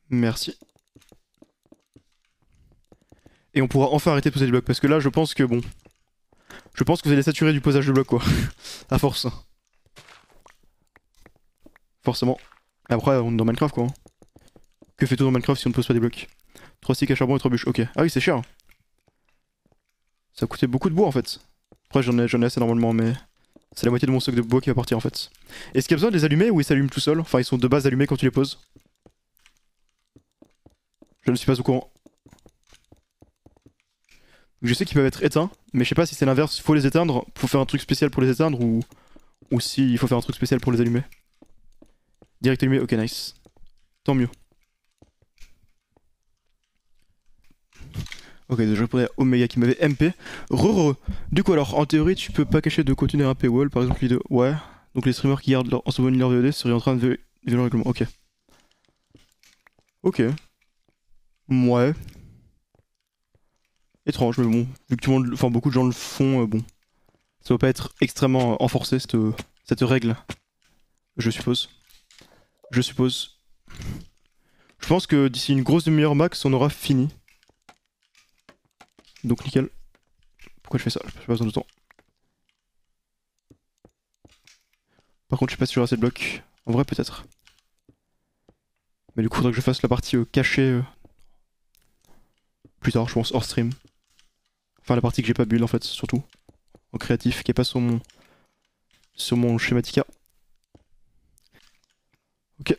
Merci. Et on pourra enfin arrêter de poser des blocs. Parce que là, je pense que, bon... Je pense que vous allez saturer du posage de blocs, quoi. À force. Forcément. Après, on est dans Minecraft, quoi. Que fait-on dans Minecraft si on ne pose pas des blocs? 3 sticks à charbon et 3 bûches. Ok. Ah oui, c'est cher. Ça a coûté beaucoup de bois, en fait. Après, j'en ai assez normalement, mais... C'est la moitié de mon stock de bois qui va partir, en fait. Est-ce qu'il y a besoin de les allumer ou ils s'allument tout seuls? Enfin, ils sont de base allumés quand tu les poses. Je ne suis pas au courant. Je sais qu'ils peuvent être éteints, mais je sais pas si c'est l'inverse, il faut les éteindre, faut faire un truc spécial pour les éteindre ou si il faut faire un truc spécial pour les allumer. Direct allumé, ok nice. Tant mieux. Ok, je répondais à Omega qui m'avait MP. Du coup alors, en théorie, tu peux pas cacher de contenu un paywall, par exemple l'idée. Ouais. Donc les streamers qui gardent en souvenir leur VOD seraient en train de violer le règlement. Ok. Ok. Ouais. Étrange, mais bon, vu que tout le monde, enfin beaucoup de gens le font, bon, ça va pas être extrêmement enforcé cette règle, je suppose. Je suppose. Je pense que d'ici une grosse demi-heure max, on aura fini. Donc nickel. Pourquoi je fais ça? J'ai pas besoin de temps. Par contre, je sais pas si j'aurai assez de blocs. En vrai, peut-être. Mais du coup, faudrait que je fasse la partie cachée plus tard, je pense, hors stream. Enfin, la partie que j'ai pas build en fait, surtout. En créatif, qui est pas sur mon schématica. Ok.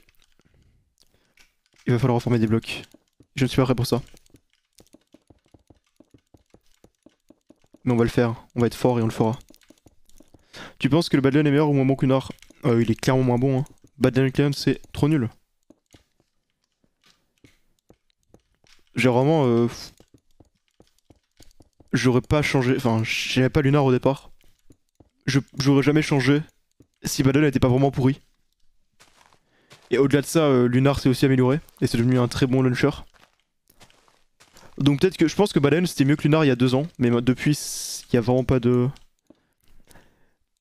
Il va falloir reformer des blocs. Je ne suis pas prêt pour ça. Mais on va le faire, on va être fort et on le fera. Tu penses que le Badlion est meilleur ou moins bon qu'Unar? Il est clairement moins bon, hein. Badlion Clan c'est trop nul. J'ai vraiment... J'aurais pas changé... Enfin, j'aimais pas Lunar au départ. J'aurais jamais changé si Badlion n'était pas vraiment pourri. Et au-delà de ça, Lunar s'est aussi amélioré. Et c'est devenu un très bon launcher. Donc peut-être que... Je pense que Badlion c'était mieux que Lunar il y a 2 ans. Mais depuis, il y a vraiment pas de...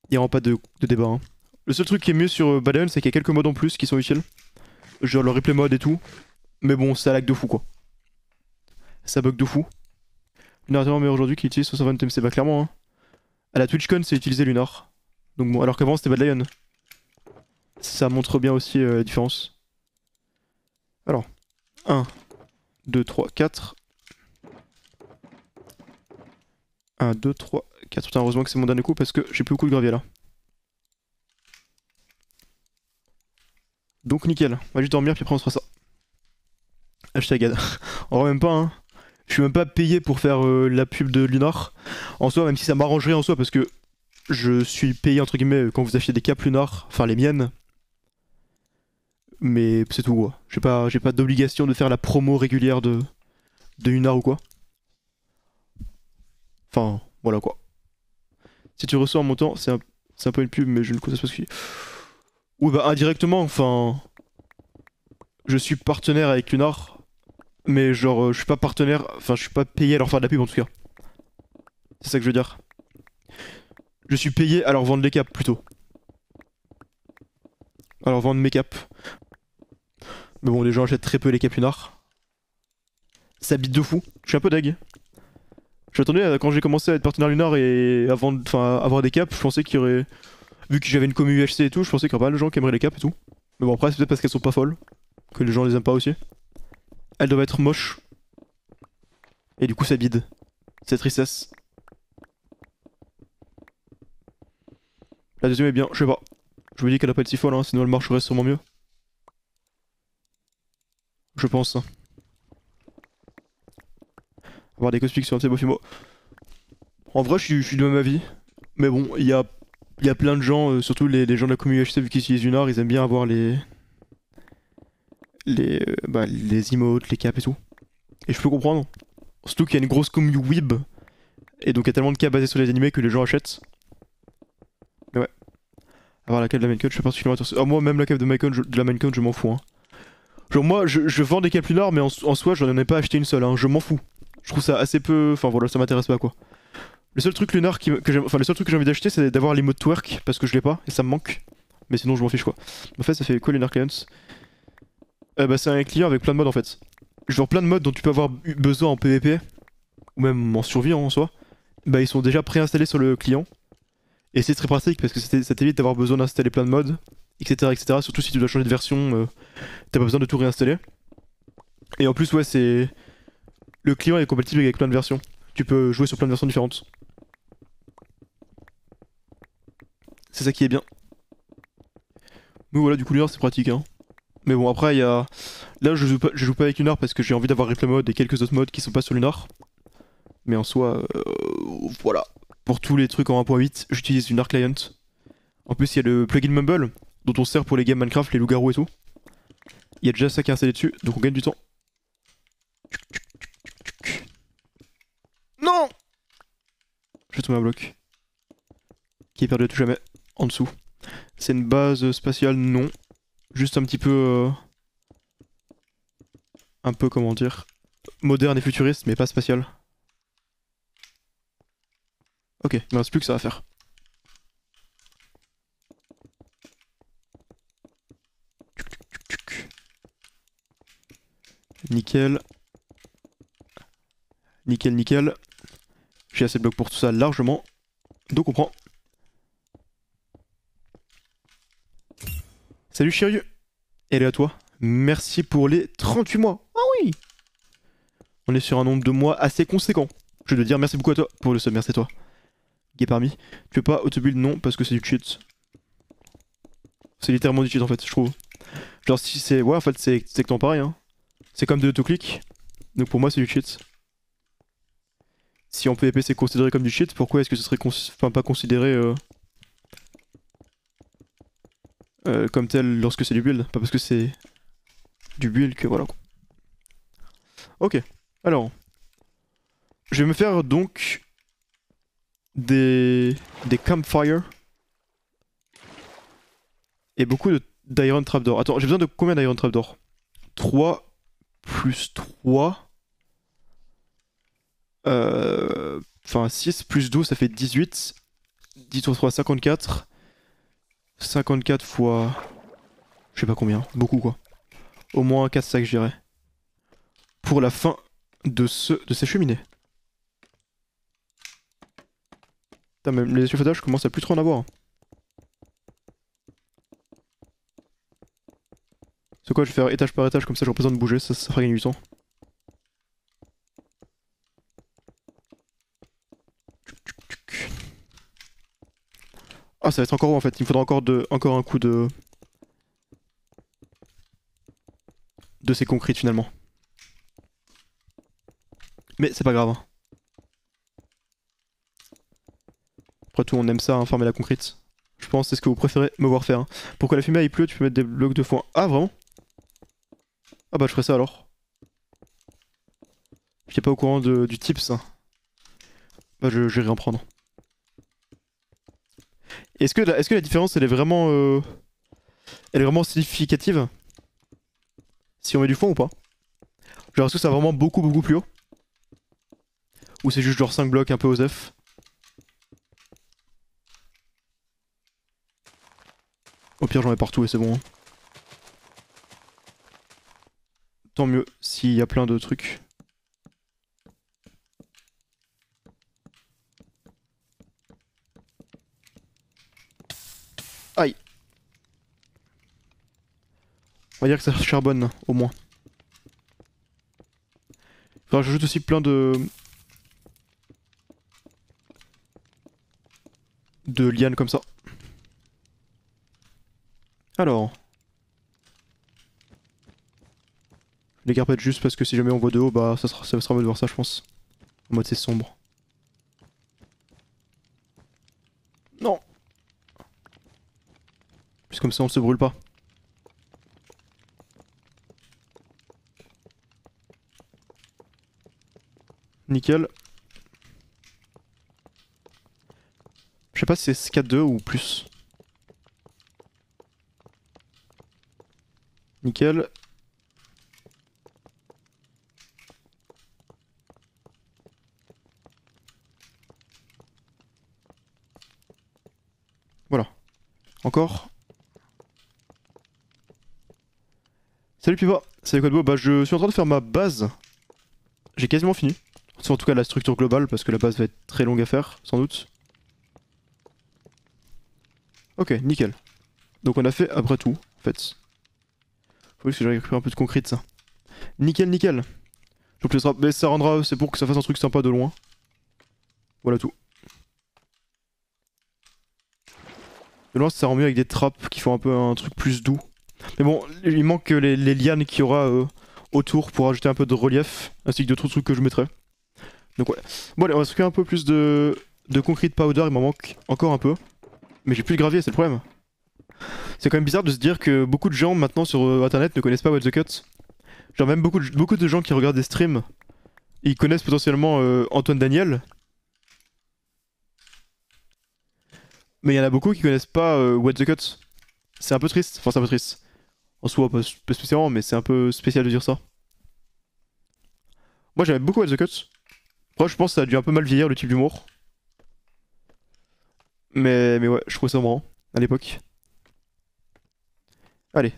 Il y a vraiment pas de débat, hein. Le seul truc qui est mieux sur Badlion, c'est qu'il y a quelques modes en plus qui sont utiles. Genre le replay mode et tout. Mais bon, ça lag de fou quoi. Ça bug de fou. Lunar est tellement meilleur aujourd'hui qu'il utilise 60 TMC. Bah clairement, hein. À la TwitchCon, c'est utilisé Lunar. Donc bon, alors qu'avant c'était Badlion. Ça montre bien aussi la différence. Alors, 1, 2, 3, 4. 1, 2, 3, 4. Putain, heureusement que c'est mon dernier coup parce que j'ai plus beaucoup de gravier là. Donc nickel, on va juste dormir puis après on se fera ça. Hashtag ad. En vrai même pas hein. Je suis même pas payé pour faire la pub de Lunar. En soi, même si ça m'arrangerait en soi parce que je suis payé entre guillemets quand vous achetez des capes Lunar, enfin les miennes. Mais c'est tout quoi. J'ai pas d'obligation de faire la promo régulière de Lunar ou quoi. Enfin, voilà quoi. Si tu reçois un montant, c'est un peu une pub, mais je ne connais pas ce que... Oui bah indirectement, enfin... Je suis partenaire avec Lunar, mais genre je suis pas partenaire, enfin je suis pas payé à leur faire de la pub en tout cas. C'est ça que je veux dire. Je suis payé à leur vendre les caps plutôt. À leur vendre mes caps. Mais bon, les gens achètent très peu les caps Lunar. Ça bite de fou, je suis un peu deg. J'attendais quand j'ai commencé à être partenaire Lunar et avant enfin avoir des caps, je pensais qu'il y aurait... Vu que j'avais une commu UHC et tout, je pensais qu'il y aurait pas mal de gens qui aimeraient les caps et tout. Mais bon après c'est peut-être parce qu'elles sont pas folles, que les gens les aiment pas aussi. Elles doivent être moches. Et du coup ça bide. C'est tristesse. La deuxième est bien, je sais pas. Je me dis qu'elle doit pas être si folle, hein, sinon elle marcherait sûrement mieux. Je pense. Avoir des cosmiques sur un Tebofimo. En vrai, je suis de même avis. Mais bon, il y a plein de gens, surtout les gens de la communauté HC, vu qu'ils utilisent Lunar, ils aiment bien avoir les emotes, les caps et tout. Et je peux comprendre. Surtout qu'il y a une grosse commu weeb Et donc il y a tellement de cas basés sur les animés que les gens achètent. Mais ouais. Avoir la cave de la main code, je suis particulièrement intéressé. Ah, moi, même la cave de, de la main code, je m'en fous. Hein. Genre, moi, je vends des caves lunars, mais en soi, j'en ai pas acheté une seule. Hein. Je m'en fous. Je trouve ça assez peu. Enfin voilà, ça m'intéresse pas quoi. Le seul truc lunar que j'aime. Enfin, le seul truc que j'ai envie d'acheter, c'est d'avoir les modes twerk, parce que je l'ai pas, et ça me manque. Mais sinon, je m'en fiche quoi. En fait, ça fait quoi Lunar Clients? Bah, c'est un client avec plein de modes en fait. Genre plein de modes dont tu peux avoir besoin en PvP, ou même en survie hein, en soi. Bah, ils sont déjà préinstallés sur le client. Et c'est très pratique parce que ça t'évite d'avoir besoin d'installer plein de modes, etc., etc. Surtout si tu dois changer de version, t'as pas besoin de tout réinstaller. Et en plus, ouais, c'est. Le client est compatible avec plein de versions. Tu peux jouer sur plein de versions différentes. C'est ça qui est bien. Mais voilà, du coup, Lunar c'est pratique, hein. Mais bon, après, il y a. Là, je joue pas avec Lunar parce que j'ai envie d'avoir replay mode et quelques autres modes qui sont pas sur Lunar. Mais en soi, voilà. Pour tous les trucs en 1.8, j'utilise Lunar Client. En plus, il y a le plugin Mumble, dont on sert pour les games Minecraft, les loups-garous et tout. Il y a déjà ça qui est installé dessus, donc on gagne du temps. Non! Je vais tomber un bloc. Qui est perdu à tout jamais. En dessous. C'est une base spatiale, non. Juste un petit peu. Un peu, comment dire. Moderne et futuriste, mais pas spatial. Ok, il me reste plus que ça à faire. Nickel. Nickel, nickel. J'ai assez de blocs pour tout ça largement. Donc on prend. Salut Shiryu. Elle est à toi. Merci pour les 38 mois. Ah oui. On est sur un nombre de mois assez conséquent. Je dois dire merci beaucoup à toi pour le sub, merci à toi. Gay parmi. Tu veux pas autobuild? Non, parce que c'est du cheat. C'est littéralement du cheat en fait, je trouve. Genre si c'est... Ouais, en fait c'est exactement pareil. Hein. C'est comme de l'autoclick. Donc pour moi c'est du cheat. Si en PvP c'est considéré comme du cheat, pourquoi est-ce que ce serait pas considéré comme tel lorsque c'est du build? Pas parce que c'est du build que voilà quoi. Ok, alors. Je vais me faire donc des campfires et beaucoup d'iron trapdoor. Attends, j'ai besoin de combien d'iron trapdoor? 3 plus 3. Enfin 6 plus 12 ça fait 18. 10 sur 3, 54. 54 fois... Je sais pas combien, beaucoup quoi. Au moins 4 sacs je dirais. Pour la fin de ces cheminées. Putain, même les échauffages, je commence à plus trop en avoir. C'est quoi, je vais faire étage par étage, comme ça j'aurai pas besoin de bouger, ça fera gagner du temps. Ah, ça va être encore haut en fait, il me faudra encore un coup de ces concrètes finalement. Mais c'est pas grave. Hein. Après tout, on aime ça, hein, farmer la concrète. Je pense que c'est ce que vous préférez me voir faire. Hein. Pour que la fumée aille plus, tu peux mettre des blocs de foin. Ah, vraiment? Ah bah je ferai ça alors. J'étais pas au courant du tips. Hein. Bah j'irai en prendre. Est-ce que, est-ce que la différence elle est vraiment significative? Si on met du foin ou pas? Genre est-ce que ça va vraiment beaucoup plus haut? Ou c'est juste genre 5 blocs un peu aux F? Au pire j'en mets partout et c'est bon. Hein. Tant mieux s'il y a plein de trucs. Aïe. On va dire que ça charbonne au moins. Faudra que j'ajoute aussi plein de lianes comme ça. Alors. Les carpettes juste parce que si jamais on voit de haut, bah ça sera mieux de voir ça je pense. En mode c'est sombre. Non. Puis comme ça on se brûle pas. Nickel. sais pas si c'est 4-2 ou plus. Nickel. Voilà. Encore. Salut Piva, salut Quadbo, bah je suis en train de faire ma base. J'ai quasiment fini. C'est en tout cas la structure globale parce que la base va être très longue à faire, sans doute. Ok, nickel. Donc on a fait après tout, en fait. Faut juste que j'aille récupérer un peu de concrete ça. Nickel, nickel. Donc mais ça rendra, c'est pour que ça fasse un truc sympa de loin. Voilà tout. De loin ça rend mieux avec des trappes qui font un peu un truc plus doux. Mais bon, il manque les lianes qu'il y aura autour pour ajouter un peu de relief, ainsi que d'autres trucs que je mettrai. Donc ouais. Bon allez, on va se faire un peu plus de concrete powder, il m'en manque encore un peu. Mais j'ai plus de gravier, c'est le problème. C'est quand même bizarre de se dire que beaucoup de gens maintenant sur internet ne connaissent pas What the Cut. Genre même beaucoup de gens qui regardent des streams, ils connaissent potentiellement Antoine Daniel. Mais il y en a beaucoup qui connaissent pas What the Cut. C'est un peu triste, enfin c'est un peu triste. En soi, pas spécialement, mais c'est un peu spécial de dire ça. Moi j'aimais beaucoup What the Cut. Après je pense que ça a dû un peu mal vieillir le type d'humour. Mais ouais, je trouvais ça marrant à l'époque. Allez,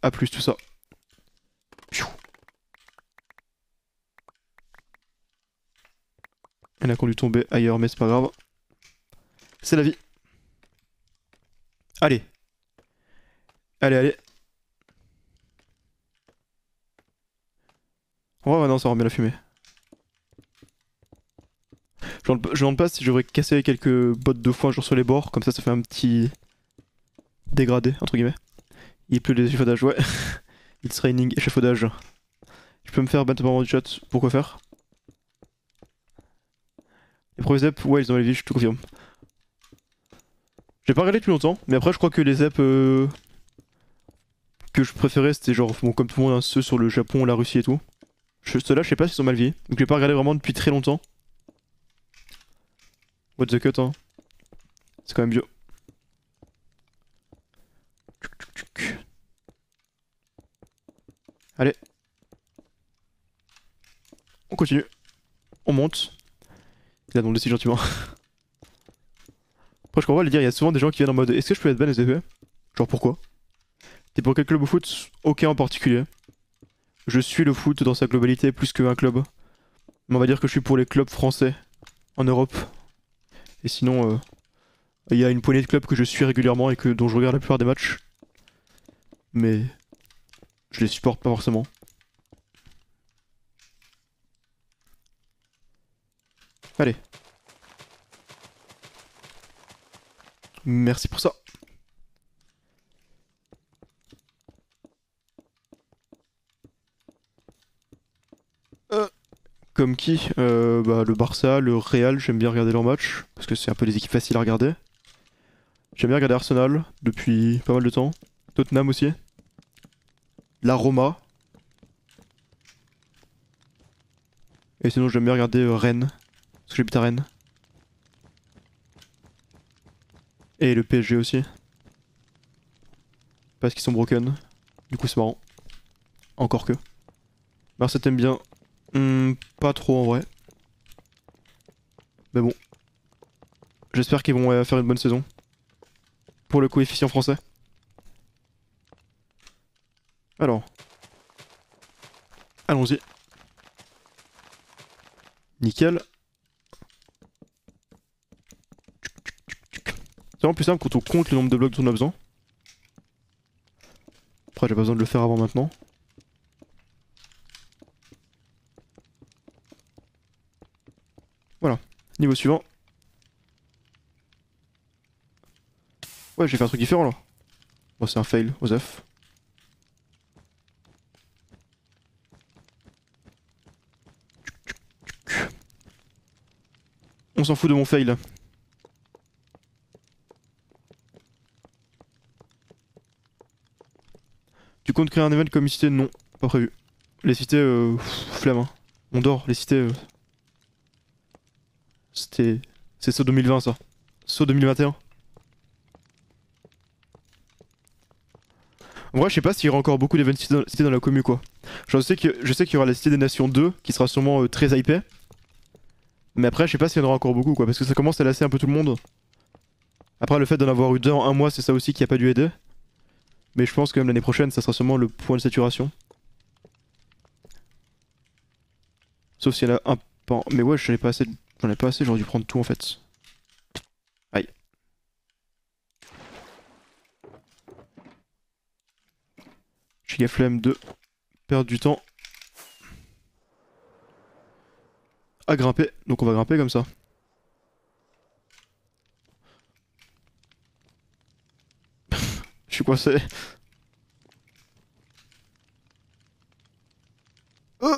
à plus tout ça. Pfiou. Elle a dû tomber ailleurs, mais c'est pas grave. C'est la vie. Allez. Allez, allez. En vrai, non, ça rend bien la fumée. Je me demande pas si je devrais casser quelques bottes de foin genre sur les bords, comme ça fait un petit dégradé, entre guillemets. Il pleut des échafaudages, ouais. It's raining échafaudage. Tu peux me faire battre par du chat, pourquoi faire? Les premiers ZEP, ouais, ils ont les vies, je te confirme. J'ai pas regardé depuis longtemps, mais après je crois que les ZEP que je préférais c'était genre, bon, comme tout le monde, hein, ceux sur le Japon, la Russie et tout. Ceux-là, je sais pas s'ils sont mal vieillis, donc j'ai pas regardé vraiment depuis très longtemps. What the cut, hein. C'est quand même vieux. Allez. On continue. On monte. Il a donc si gentiment. Après, je comprends pas le dire, il y a souvent des gens qui viennent en mode est-ce que je peux être ban SVP? Genre pourquoi? T'es pour quel club au foot? Aucun en particulier. Je suis le foot dans sa globalité plus qu'un club. Mais on va dire que je suis pour les clubs français en Europe. Et sinon, il y a une poignée de clubs que je suis régulièrement et dont je regarde la plupart des matchs. Mais je les supporte pas forcément. Allez. Merci pour ça. Comme qui bah, le Barça, le Real, j'aime bien regarder leurs matchs, parce que c'est un peu des équipes faciles à regarder. J'aime bien regarder Arsenal depuis pas mal de temps. Tottenham aussi. La Roma. Et sinon j'aime bien regarder Rennes, parce que j'habite à Rennes. Et le PSG aussi. Parce qu'ils sont broken. Du coup c'est marrant. Encore que. Barça t'aime bien. Pas trop en vrai. Mais bon. J'espère qu'ils vont faire une bonne saison. Pour le coefficient français. Alors. Allons-y. Nickel. C'est vraiment plus simple quand on compte le nombre de blocs dont on a besoin. Après j'ai pas besoin de le faire avant maintenant. Voilà. Niveau suivant. Ouais, j'ai fait un truc différent là. Bon, c'est un fail, Osef. On s'en fout de mon fail. Tu comptes créer un event comme cité? Non, pas prévu. Les cités, flemme. Hein. On dort, les cités. C'est ça 2020 ça. Saut 2021. En vrai, je sais pas s'il y aura encore beaucoup d'événements cités dans la commu quoi. Genre, je sais qu'il y aura la Cité des Nations 2 qui sera sûrement très hypée. Mais après, je sais pas s'il y en aura encore beaucoup quoi, parce que ça commence à lasser un peu tout le monde. Après, le fait d'en avoir eu deux en un mois, c'est ça aussi qui a pas dû aider. Mais je pense que même l'année prochaine, ça sera sûrement le point de saturation. Sauf s'il y en a un pan. Mais ouais, j'en ai pas assez, j'aurais dû prendre tout en fait. Aïe. Giga flemme de perdre du temps à grimper. Donc on va grimper comme ça. Je suis coincé. Oh,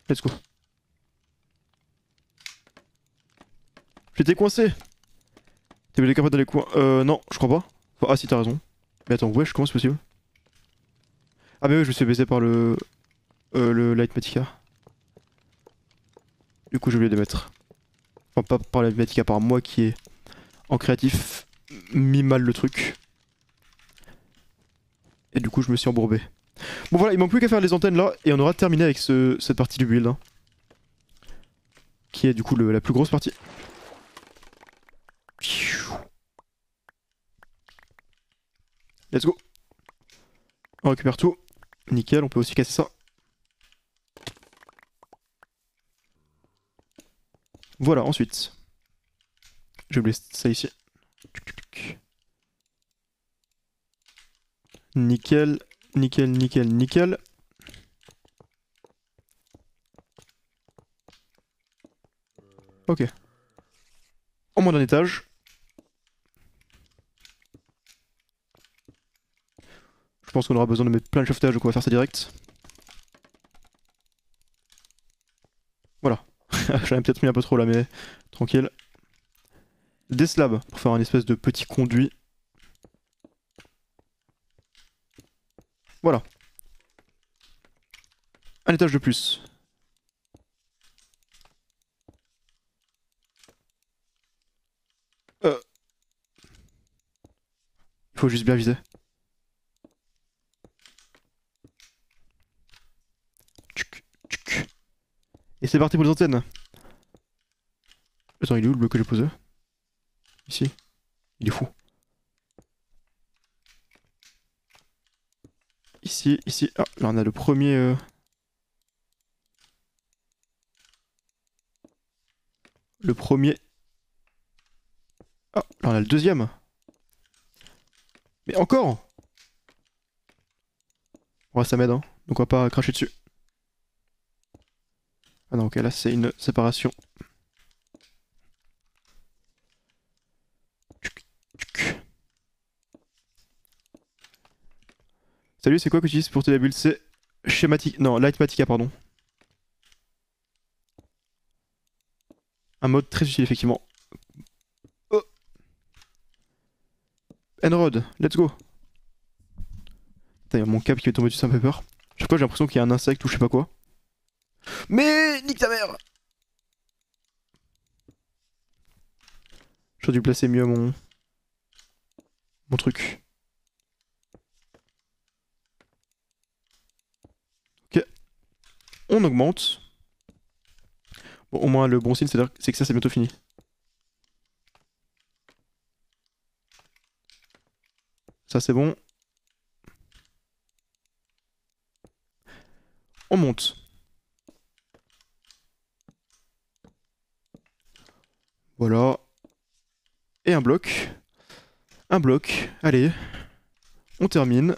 let's go. J'étais coincé. T'avais des capotes dans les coins. Non, je crois pas. Enfin, ah si, t'as raison. Mais attends, wesh, comment c'est possible? Ah mais oui, je me suis baisé par le Lightmatica. Du coup, j'ai oublié de mettre. Enfin, pas par Lightmatica, par moi qui ai en créatif mis mal le truc. Et du coup, je me suis embourbé. Bon voilà, il manque plus qu'à faire les antennes là, et on aura terminé avec cette partie du build. Hein, qui est du coup la plus grosse partie. Let's go. On récupère tout. Nickel, on peut aussi casser ça. Voilà, ensuite. J'ai oublié ça ici. Nickel, nickel, nickel, nickel. Ok. Au moins d'un étage. Je pense qu'on aura besoin de mettre plein de chauffages, donc on va faire ça direct. Voilà. J'en ai peut-être mis un peu trop là, mais tranquille. Des slabs pour faire un espèce de petit conduit. Voilà. Un étage de plus. Il faut juste bien viser. Tchuc, tchuc. Et c'est parti pour les antennes. Attends, il est où le bloc que j'ai posé? Ici. Il est fou. Ici, ici. Ah, là on a le premier... Le premier... Ah, là on a le deuxième. Mais encore! Ouais, ça m'aide, hein. Donc on va pas cracher dessus. Ah non, ok, là c'est une séparation. Tchuc, tchuc. Salut, c'est quoi que tu utilises pour tes bulles? C'est schématique... Non, Lightmatica, pardon. Un mode très utile, effectivement. Oh! Enrod, let's go! Putain, y a mon câble qui va tomber dessus, ça me fait peur. Chaque fois, j'ai l'impression qu'il y a un insecte ou je sais pas quoi. Mais nique ta mère! J'aurais dû placer mieux mon truc. Ok, on augmente. Bon, au moins, le bon signe, c'est que ça, c'est bientôt fini. Ça, c'est bon. On monte. Voilà. Et un bloc. Un bloc. Allez. On termine.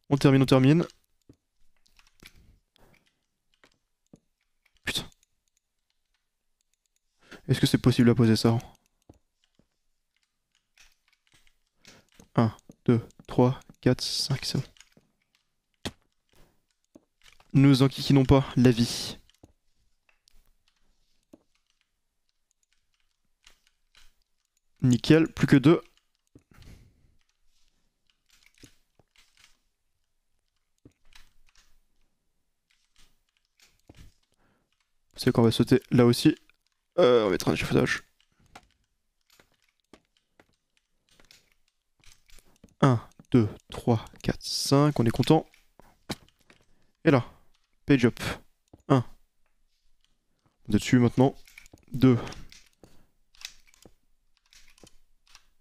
On termine, on termine. Putain. Est-ce que c'est possible à poser ça? 1, 2, 3, 4, 5, c'est bon. Nous enquiquinons pas la vie. Nickel, plus que 2. C'est qu'on va sauter là aussi. On va mettre un échafaudage. 1, 2, 3, 4, 5. On est content. Et là, page up. 1. On est dessus maintenant. 2.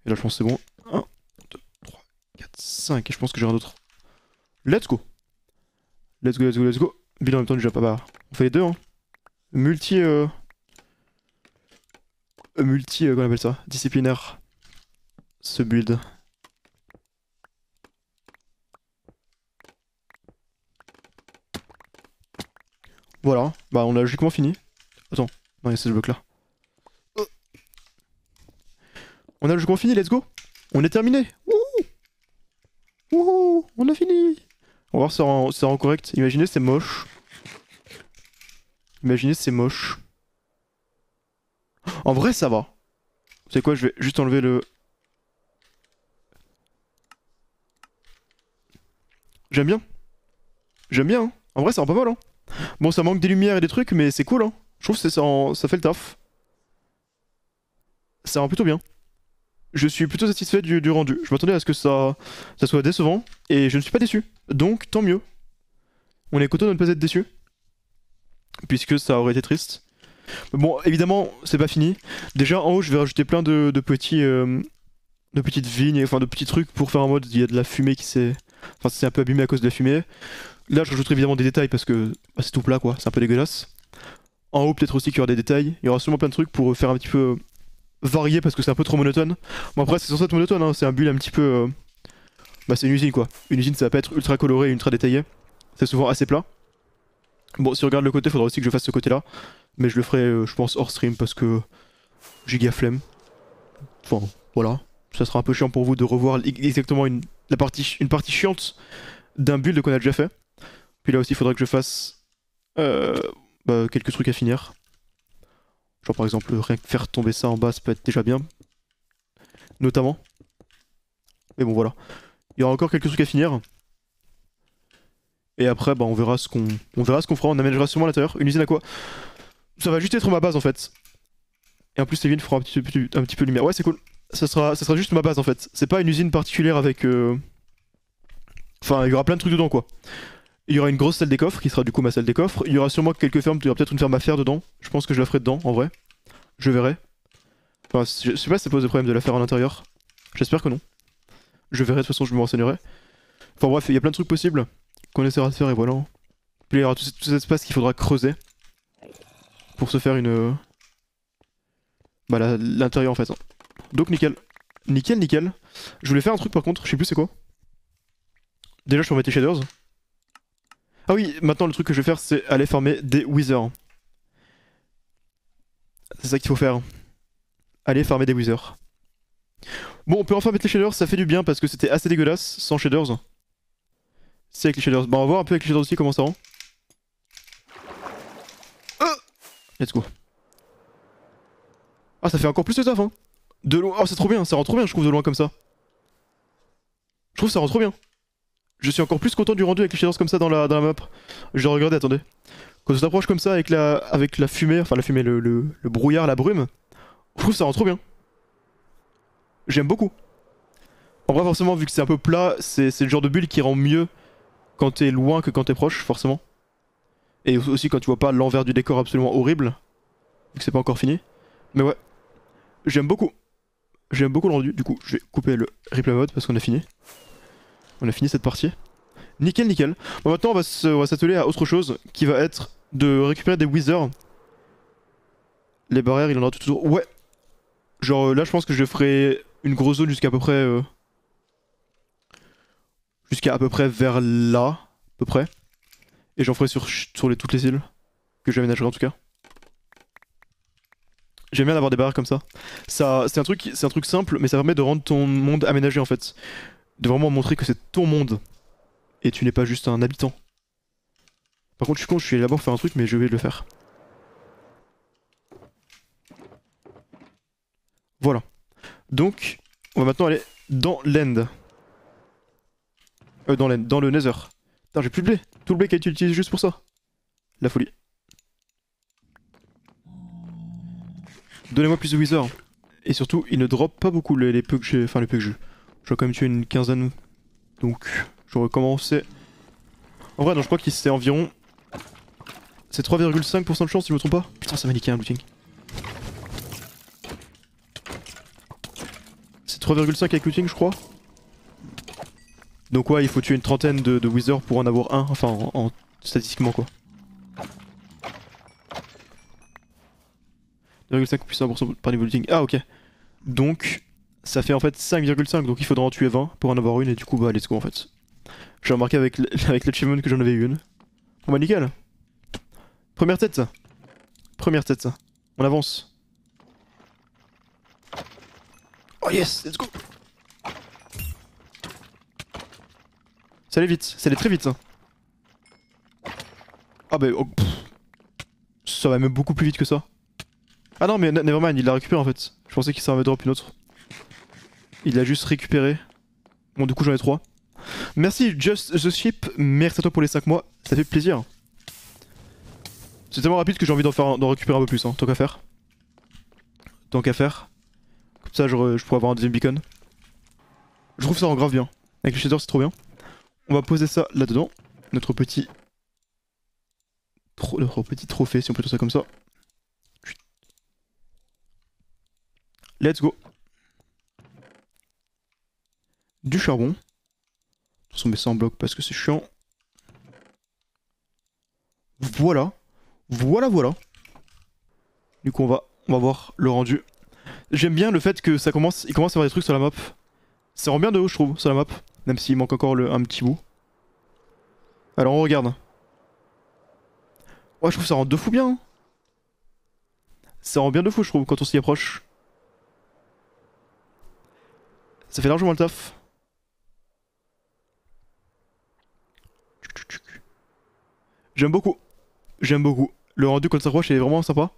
Et là, je pense que c'est bon. 1, 2, 3, 4, 5. Et je pense que j'ai un autre. Let's go. Let's go, let's go, let's go. Build en même temps, déjà pas bas. On fait les deux, hein. Multi. Comment on appelle ça? Disciplinaire. Ce build. Voilà. Bah, on a logiquement fini. Attends. Non, il y a ce bloc là. On a logiquement fini, let's go. On est terminé. Wouhou. Wouhou. On a fini. On va voir si ça rend correct. Imaginez, c'est moche. Imaginez, c'est moche. En vrai, ça va. C'est quoi, je vais juste enlever le... J'aime bien. J'aime bien, hein. En vrai, ça rend pas mal, hein. Bon, ça manque des lumières et des trucs, mais c'est cool, hein. Je trouve que ça fait le taf. Ça rend plutôt bien. Je suis plutôt satisfait du rendu. Je m'attendais à ce que ça soit décevant, et je ne suis pas déçu. Donc, tant mieux. On est content de ne pas être déçu. Puisque ça aurait été triste. Bon, évidemment, c'est pas fini. Déjà, en haut, je vais rajouter plein de petits... de petites vignes, enfin de petits trucs pour faire en mode il y a de la fumée qui s'est... Enfin, c'est un peu abîmé à cause de la fumée. Là, je rajouterai évidemment des détails parce que bah, c'est tout plat, quoi. C'est un peu dégueulasse. En haut, peut-être aussi qu'il y aura des détails. Il y aura sûrement plein de trucs pour faire un petit peu varier parce que c'est un peu trop monotone. Bon, après, c'est censé être monotone, hein. C'est un build un petit peu... Bah, c'est une usine, quoi. Une usine, ça va pas être ultra coloré, ultra détaillé. C'est souvent assez plat. Bon, si on regarde le côté, faudra aussi que je fasse ce côté-là. Mais je le ferai, je pense, hors stream parce que... Giga flemme. Enfin, voilà. Ça sera un peu chiant pour vous de revoir exactement une partie chiante d'un build qu'on a déjà fait. Puis là aussi, il faudra que je fasse bah, quelques trucs à finir. Genre par exemple, rien que faire tomber ça en bas, ça peut être déjà bien. Notamment. Mais bon, voilà. Il y aura encore quelques trucs à finir. Et après, bah, on verra ce qu'on fera. On aménagera sûrement à l'intérieur. Une usine à quoi? Ça va juste être ma base en fait. Et en plus, les vignes feront un petit peu de lumière. Ouais, c'est cool. Ça sera juste ma base en fait. C'est pas une usine particulière avec... Enfin, il y aura plein de trucs dedans quoi. Il y aura une grosse salle des coffres qui sera du coup ma salle des coffres. Il y aura sûrement quelques fermes, il y aura peut-être une ferme à faire dedans. Je pense que je la ferai dedans en vrai. Je verrai. Enfin, je sais pas si ça pose des problèmes de la faire à l'intérieur. J'espère que non. Je verrai, de toute façon je me renseignerai. Enfin bref, il y a plein de trucs possibles qu'on essaiera de faire et voilà. Puis il y aura tout cet espace qu'il faudra creuser pour se faire une... Bah l'intérieur en fait. Donc nickel. Nickel, nickel. Je voulais faire un truc par contre, je sais plus c'est quoi. Déjà je peux mettre les shaders. Ah oui, maintenant le truc que je vais faire c'est aller farmer des withers. C'est ça qu'il faut faire. Aller farmer des withers. Bon, on peut enfin mettre les shaders, ça fait du bien parce que c'était assez dégueulasse sans shaders. C'est avec les shaders. Bah on va voir un peu avec les shaders aussi comment ça rend. Let's go. Ah ça fait encore plus de taf hein. De loin, oh c'est trop bien, ça rend trop bien je trouve de loin comme ça. Je trouve ça rend trop bien. Je suis encore plus content du rendu avec les shaders comme ça dans la map. Je vais regarder, attendez. Quand on s'approche comme ça avec la fumée, enfin la fumée, le brouillard, la brume, je trouve ça rend trop bien. J'aime beaucoup. En vrai forcément vu que c'est un peu plat, c'est le genre de build qui rend mieux quand t'es loin que quand t'es proche forcément. Et aussi quand tu vois pas l'envers du décor absolument horrible, vu que c'est pas encore fini. Mais ouais, j'aime beaucoup. J'aime beaucoup le rendu, du coup je vais couper le replay mode parce qu'on a fini. On a fini cette partie. Nickel, nickel. Bon, maintenant on va s'atteler à autre chose qui va être de récupérer des withers. Les barrières, il en aura toujours. Ouais. Genre là, je pense que je ferai une grosse zone jusqu'à peu près. Jusqu'à à peu près vers là. À peu près. Et j'en ferai sur toutes les îles. Que j'aménagerai en tout cas. J'aime bien avoir des barrières comme ça. C'est un truc simple, mais ça permet de rendre ton monde aménagé en fait. De vraiment montrer que c'est ton monde. Et tu n'es pas juste un habitant. Par contre, je suis con, je suis allé là-bas pour faire un truc, mais je vais le faire. Voilà. Donc, on va maintenant aller dans l'end. Dans le nether. Putain, j'ai plus de blé. Tout le blé qui a été utilisé juste pour ça. La folie. Donnez-moi plus de Wither. Et surtout, il ne drop pas beaucoup les peu que j'ai. Enfin, les peu que j'ai. Je dois quand même tuer une quinzaine. Donc, je recommencer. En vrai, non, je crois qu'il c'est environ. C'est 3,5% de chance si je me trompe pas. Putain, ça m'a niqué un looting. C'est 3,5 avec looting, je crois. Donc, ouais, il faut tuer une trentaine de Wither pour en avoir un. Enfin, statistiquement, quoi. 2,5 plus 1% par niveau looting. Ah, ok. Donc, ça fait en fait 5,5. Donc, il faudra en tuer 20 pour en avoir une. Et du coup, bah, let's go en fait. J'ai remarqué avec l'achievement que j'en avais une. Bon, bah, nickel. Première tête, ça. Première tête, ça. On avance. Oh yes, let's go. Ça allait vite. Ça allait très vite, ça. Ah, bah, oh, ça va même beaucoup plus vite que ça. Ah non, mais nevermind, il l'a récupéré en fait. Je pensais qu'il s'en avait drop une autre. Il l'a juste récupéré. Bon, du coup, j'en ai 3. Merci, Just the Ship. Merci à toi pour les 5 mois. Ça fait plaisir. C'est tellement rapide que j'ai envie d'en récupérer un peu plus, hein. Tant qu'à faire. Tant qu'à faire. Comme ça, je pourrais avoir un deuxième beacon. Je trouve ça en grave bien. Avec le shader, c'est trop bien. On va poser ça là-dedans. Notre petit trophée, si on peut dire ça comme ça. Let's go. Du charbon. De toute façon, on met ça en bloc parce que c'est chiant. Voilà. Voilà. Du coup, on va voir le rendu. J'aime bien le fait que il commence à y avoir des trucs sur la map. Ça rend bien de haut, je trouve, sur la map. Même s'il manque encore un petit bout. Alors, on regarde. Ouais, je trouve que ça rend de fou bien. Ça rend bien de fou, je trouve, quand on s'y approche. Ça fait largement le taf. J'aime beaucoup. Le rendu quand ça s'approche est vraiment sympa.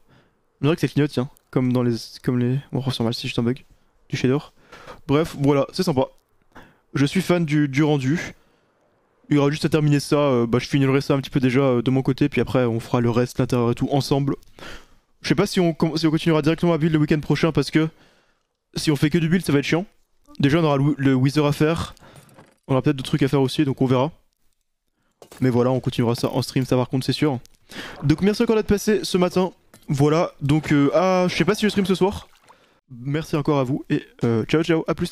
On dirait que ça clignote, tiens. Comme les... Bon, c'est normal, c'est juste un bug. Du shader. Bref, voilà, c'est sympa. Je suis fan du rendu. Il y aura juste à terminer ça. Je finirai ça un petit peu déjà de mon côté. Puis après, on fera le reste, l'intérieur et tout, ensemble. Je sais pas si on continuera directement à build le week-end prochain parce que si on fait que du build, ça va être chiant. Déjà, on aura le Wither à faire. On aura peut-être d'autres trucs à faire aussi, donc on verra. Mais voilà, on continuera ça en stream, ça par contre, c'est sûr. Donc merci encore d'être passé ce matin. Voilà, donc je sais pas si je stream ce soir. Merci encore à vous et ciao, à plus.